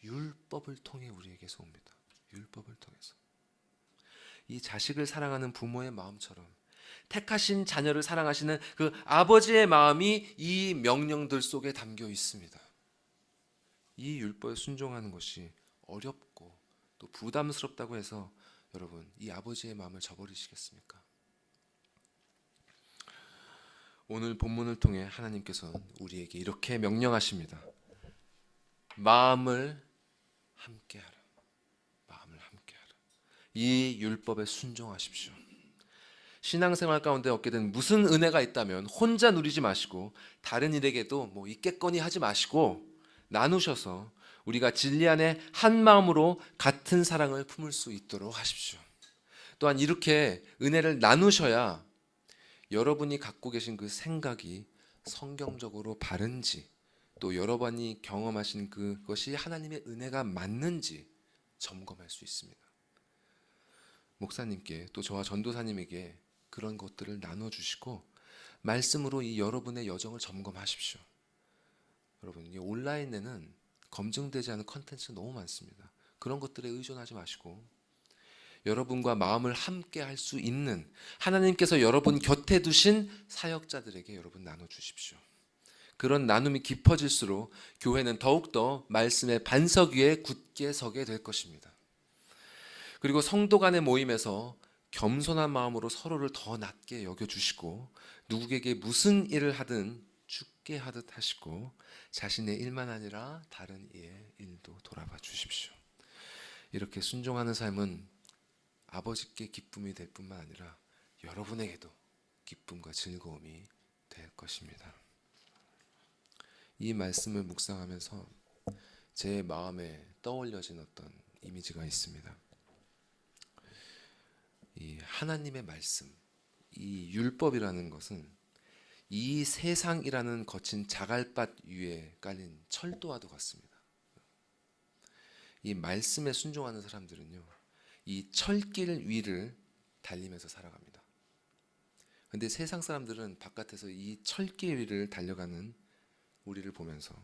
율법을 통해 우리에게서 옵니다. 율법을 통해서. 이 자식을 사랑하는 부모의 마음처럼 택하신 자녀를 사랑하시는 그 아버지의 마음이 이 명령들 속에 담겨 있습니다. 이 율법에 순종하는 것이 어렵고 또 부담스럽다고 해서 여러분 이 아버지의 마음을 저버리시겠습니까? 오늘 본문을 통해 하나님께서는 우리에게 이렇게 명령하십니다. 마음을 함께하라. 마음을 함께하라. 이 율법에 순종하십시오. 신앙생활 가운데 얻게 된 무슨 은혜가 있다면 혼자 누리지 마시고 다른 이에게도 뭐 있겠거니 하지 마시고 나누셔서 우리가 진리 안에 한 마음으로 같은 사랑을 품을 수 있도록 하십시오. 또한 이렇게 은혜를 나누셔야 여러분이 갖고 계신 그 생각이 성경적으로 바른지 또 여러분이 경험하신 그것이 하나님의 은혜가 맞는지 점검할 수 있습니다. 목사님께 또 저와 전도사님에게 그런 것들을 나눠주시고 말씀으로 이 여러분의 여정을 점검하십시오. 여러분, 이 온라인에는 검증되지 않은 컨텐츠 너무 많습니다. 그런 것들에 의존하지 마시고 여러분과 마음을 함께 할 수 있는 하나님께서 여러분 곁에 두신 사역자들에게 여러분 나눠주십시오. 그런 나눔이 깊어질수록 교회는 더욱더 말씀의 반석 위에 굳게 서게 될 것입니다. 그리고 성도 간의 모임에서 겸손한 마음으로 서로를 더 낮게 여겨주시고 누구에게 무슨 일을 하든 죽게 하듯 하시고 자신의 일만 아니라 다른 이의 일도 돌아봐 주십시오. 이렇게 순종하는 삶은 아버지께 기쁨이 될 뿐만 아니라 여러분에게도 기쁨과 즐거움이 될 것입니다. 이 말씀을 묵상하면서 제 마음에 떠올려진 어떤 이미지가 있습니다. 이 하나님의 말씀, 이 율법이라는 것은 이 세상이라는 거친 자갈밭 위에 깔린 철도와도 같습니다. 이 말씀에 순종하는 사람들은요, 이 철길 위를 달리면서 살아갑니다. 근데 세상 사람들은 바깥에서 이 철길 위를 달려가는 우리를 보면서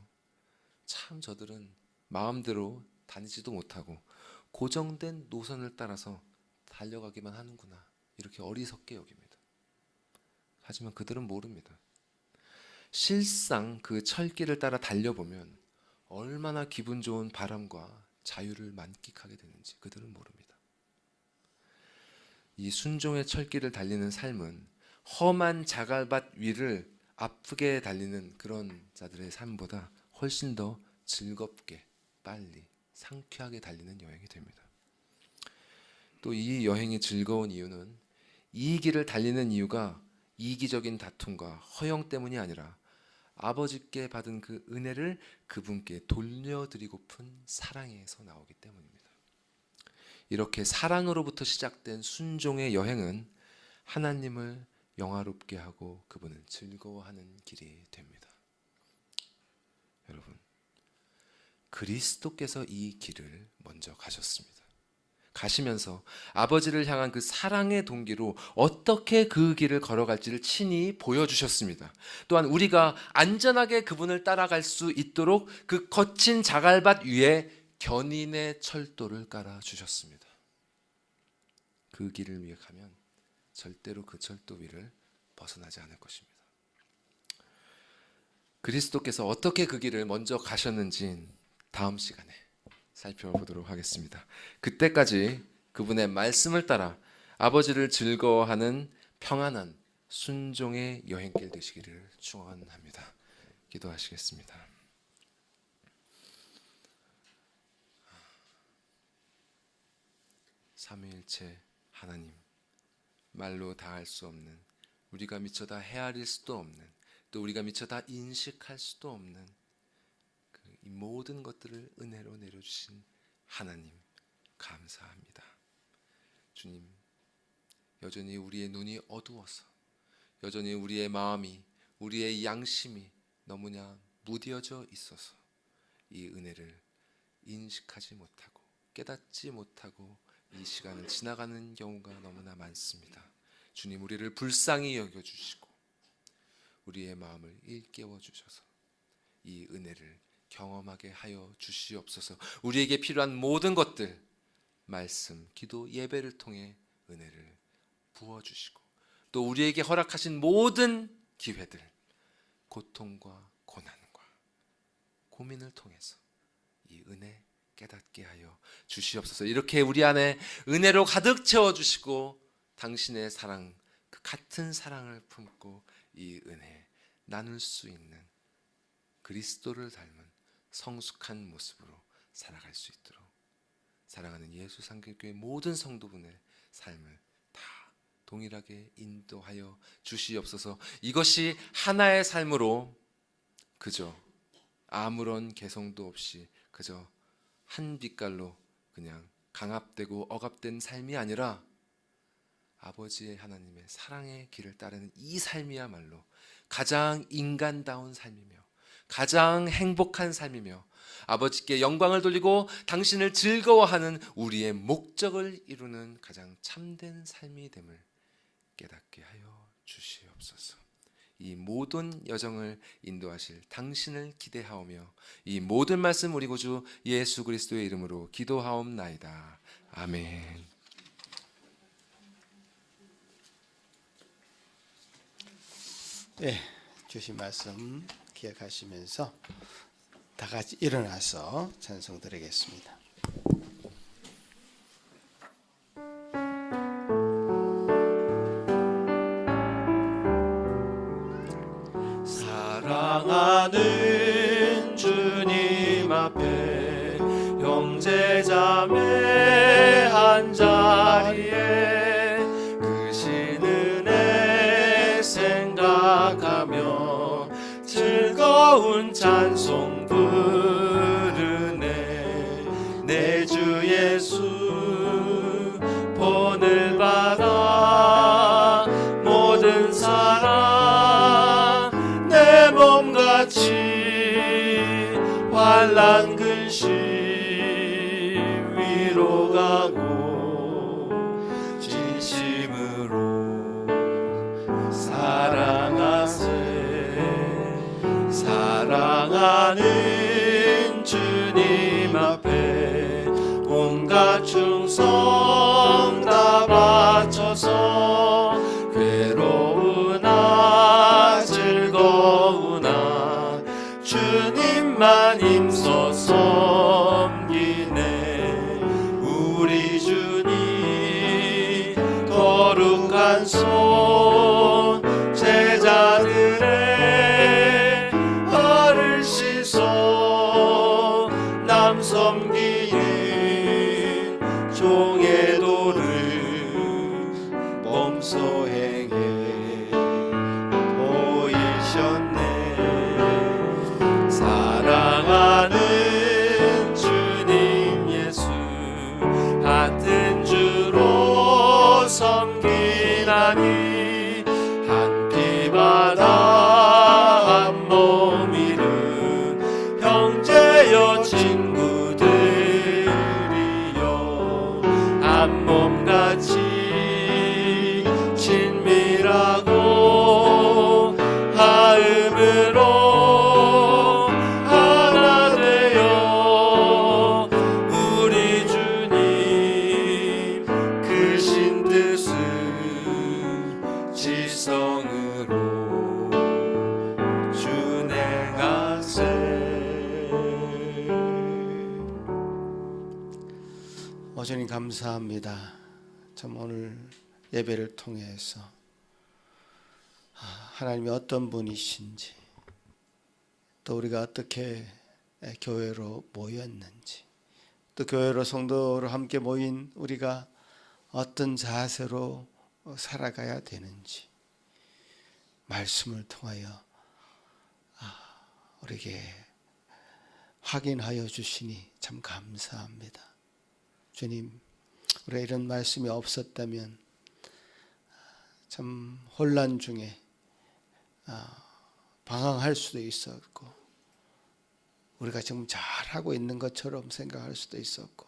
참 저들은 마음대로 다니지도 못하고 고정된 노선을 따라서 달려가기만 하는구나, 이렇게 어리석게 여깁니다. 하지만 그들은 모릅니다. 실상 그 철길을 따라 달려보면 얼마나 기분 좋은 바람과 자유를 만끽하게 되는지 그들은 모릅니다. 이 순종의 철길을 달리는 삶은 험한 자갈밭 위를 아프게 달리는 그런 자들의 삶보다 훨씬 더 즐겁게, 빨리, 상쾌하게 달리는 여행이 됩니다. 또 이 여행이 즐거운 이유는 이 길을 달리는 이유가 이기적인 다툼과 허영 때문이 아니라 아버지께 받은 그 은혜를 그분께 돌려드리고픈 사랑에서 나오기 때문입니다. 이렇게 사랑으로부터 시작된 순종의 여행은 하나님을 영화롭게 하고 그분을 즐거워하는 길이 됩니다. 여러분, 그리스도께서 이 길을 먼저 가셨습니다. 가시면서 아버지를 향한 그 사랑의 동기로 어떻게 그 길을 걸어갈지를 친히 보여주셨습니다. 또한 우리가 안전하게 그분을 따라갈 수 있도록 그 거친 자갈밭 위에 견인의 철도를 깔아주셨습니다. 그 길을 위해 가면 절대로 그 철도 위를 벗어나지 않을 것입니다. 그리스도께서 어떻게 그 길을 먼저 가셨는지 다음 시간에 살펴보도록 하겠습니다. 그때까지 그분의 말씀을 따라 아버지를 즐거워하는 평안한 순종의 여행길 되시기를 축원합니다. 기도하시겠습니다. 삼위일체 하나님, 말로 다 할 수 없는, 우리가 미처 다 헤아릴 수도 없는, 또 우리가 미처 다 인식할 수도 없는 이 모든 것들을 은혜로 내려주신 하나님, 감사합니다. 주님, 여전히 우리의 눈이 어두워서, 여전히 우리의 마음이, 우리의 양심이 너무나 무뎌져 있어서 이 은혜를 인식하지 못하고 깨닫지 못하고 이 시간을 지나가는 경우가 너무나 많습니다. 주님, 우리를 불쌍히 여겨주시고 우리의 마음을 일깨워 주셔서 이 은혜를 경험하게 하여 주시옵소서. 우리에게 필요한 모든 것들, 말씀, 기도, 예배를 통해 은혜를 부어주시고 또 우리에게 허락하신 모든 기회들, 고통과 고난과 고민을 통해서 이 은혜 깨닫게 하여 주시옵소서. 이렇게 우리 안에 은혜로 가득 채워주시고 당신의 사랑, 그 같은 사랑을 품고 이 은혜 나눌 수 있는 그리스도를 닮은 성숙한 모습으로 살아갈 수 있도록 사랑하는 예수 상결교회 모든 성도분의 삶을 다 동일하게 인도하여 주시옵소서. 이것이 하나의 삶으로 그저 아무런 개성도 없이 그저 한 빛깔로 그냥 강압되고 억압된 삶이 아니라 아버지의 하나님의 사랑의 길을 따르는 이 삶이야말로 가장 인간다운 삶이며 가장 행복한 삶이며 아버지께 영광을 돌리고 당신을 즐거워하는 우리의 목적을 이루는 가장 참된 삶이 됨을 깨닫게 하여 주시옵소서. 이 모든 여정을 인도하실 당신을 기대하오며 이 모든 말씀 우리 구주 예수 그리스도의 이름으로 기도하옵나이다. 아멘. 네, 주신 말씀 기억하시면서 다 같이 일어나서 찬송 드리겠습니다. 사랑하는 기쁜 찬송 부르네. 내 주 예수 본을 받아 모든 사랑 내 몸같이 환난 근심 위로 가고 진심으로 사랑하세. 사랑하는 주님 앞에 온갖 충성 다 바쳐서 괴로우나 즐거우나 주님만 힘써 섬기네. 우리 주님 거룩한 손 제자들의 발을 씻어 남 섬기는 종의 도를 몸소 행해 보이셨네. 사랑하는 주님 예수 같은 주로 섬기나니 한 피바다 한 몸이른 형제여 친구들이여 한 몸같이 친밀하고 하음으로 하나 되어 우리 주님 크신 뜻을 지성으로 준행하세. 주님 감사합니다. 참 오늘 예배를 통해서 하나님이 어떤 분이신지, 또 우리가 어떻게 교회로 모였는지, 또 교회로 성도로 함께 모인 우리가 어떤 자세로 살아가야 되는지 말씀을 통하여 우리에게 확인하여 주시니 참 감사합니다. 주님, 우리가 이런 말씀이 없었다면 참 혼란 중에 방황할 수도 있었고, 우리가 지금 잘하고 있는 것처럼 생각할 수도 있었고,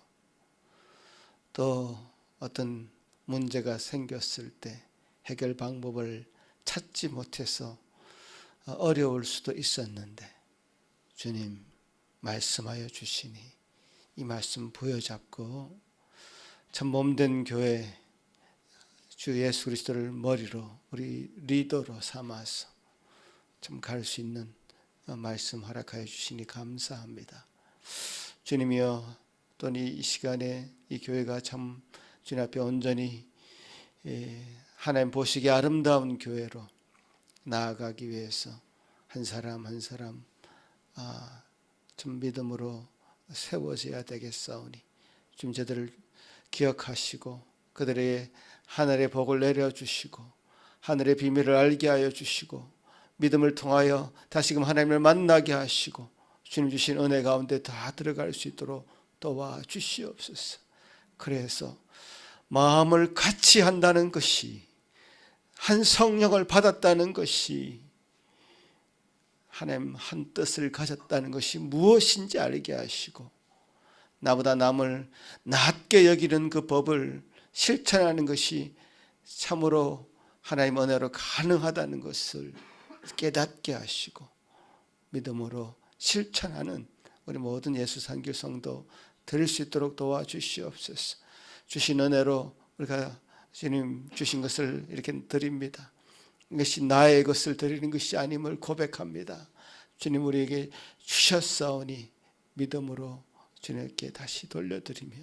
또 어떤 문제가 생겼을 때 해결 방법을 찾지 못해서 어려울 수도 있었는데, 주님 말씀하여 주시니 이 말씀 부여잡고 참 몸된 교회 주 예수 그리스도를 머리로 우리 리더로 삼아서 참 갈 수 있는 말씀 허락하여 주시니 감사합니다. 주님이여, 또 이 시간에 이 교회가 참 주님 앞에 온전히 하나님 보시기에 아름다운 교회로 나아가기 위해서 한 사람 한 사람 참 믿음으로 세워져야 되겠사오니 주님 저들을 기억하시고 그들의 하늘의 복을 내려주시고 하늘의 비밀을 알게 하여 주시고 믿음을 통하여 다시금 하나님을 만나게 하시고 주님 주신 은혜 가운데 다 들어갈 수 있도록 도와주시옵소서. 그래서 마음을 같이 한다는 것이, 한 성령을 받았다는 것이, 하나님 한 뜻을 가졌다는 것이 무엇인지 알게 하시고 나보다 남을 낮게 여기는 그 법을 실천하는 것이 참으로 하나님 은혜로 가능하다는 것을 깨닫게 하시고 믿음으로 실천하는 우리 모든 예수산길 성도 드릴 수 있도록 도와주시옵소서. 주신 은혜로 우리가 주님 주신 것을 이렇게 드립니다. 이것이 나의 것을 드리는 것이 아님을 고백합니다. 주님 우리에게 주셨사오니 믿음으로 주님께 다시 돌려드리며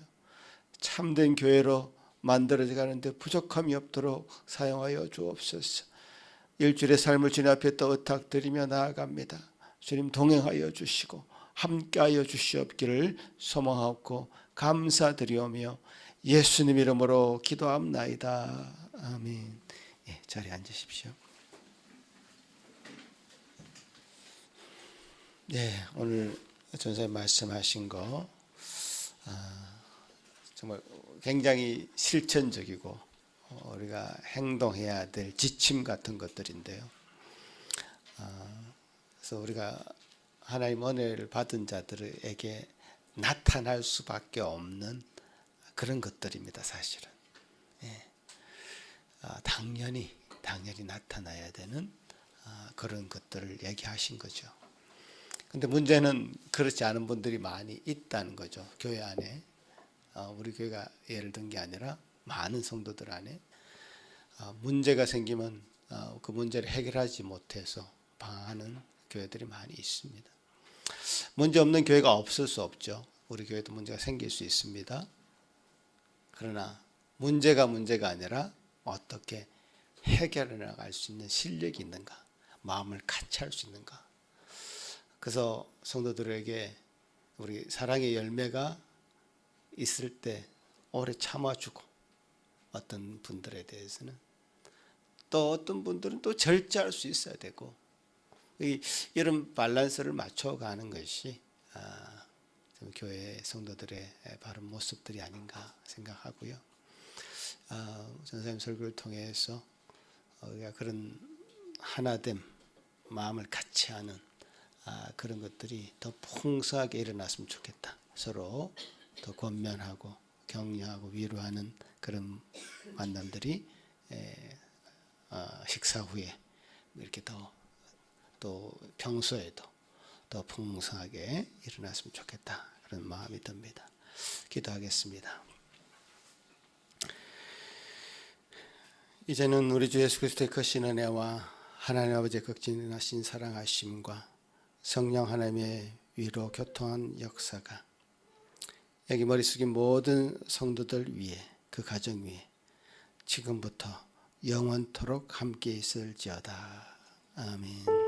참된 교회로 만들어져 가는데 부족함이 없도록 사용하여 주옵소서. 일주일의 삶을 주님 앞에 또 의탁드리며 나아갑니다. 주님 동행하여 주시고 함께하여 주시옵기를 소망하고 감사드리오며 예수님 이름으로 기도합나이다. 아멘. 자리에 앉으십시오. 네, 오늘 전사님 말씀하신 거 정말 굉장히 실천적이고 우리가 행동해야 될 지침 같은 것들인데요. 그래서 우리가 하나님 은혜를 받은 자들에게 나타날 수밖에 없는 그런 것들입니다, 사실은. 예. 당연히 나타나야 되는 그런 것들을 얘기하신 거죠. 근데 문제는 그렇지 않은 분들이 많이 있다는 거죠. 교회 안에. 우리 교회가 예를 든 게 아니라 많은 성도들 안에 문제가 생기면 그 문제를 해결하지 못해서 방황하는 교회들이 많이 있습니다. 문제 없는 교회가 없을 수 없죠. 우리 교회도 문제가 생길 수 있습니다. 그러나 문제가 아니라 어떻게 해결해 나갈 수 있는 실력이 있는가, 마음을 같이 할 수 있는가. 그래서 성도들에게 우리 사랑의 열매가 있을 때 오래 참아주고, 어떤 분들에 대해서는 또 어떤 분들은 또 절제할 수 있어야 되고, 이런 밸런스를 맞춰가는 것이 교회 성도들의 바른 모습들이 아닌가 생각하고요. 전사님 설교를 통해서 우리가 그런 하나됨, 마음을 같이 하는 그런 것들이 더 풍성하게 일어났으면 좋겠다. 서로 더 권면하고 격려하고 위로하는 그런 만남들이 식사 후에 이렇게 또 평소에도 더 풍성하게 일어났으면 좋겠다. 그런 마음이 듭니다. 기도하겠습니다. 이제는 우리 주 예수 그리스도의 크신 은혜와 하나님 아버지의 극진하신 사랑하심과 성령 하나님의 위로 교통한 역사가 여기 머리 숙인 모든 성도들 위에, 그 가정 위에 지금부터 영원토록 함께 있을지어다. 아멘.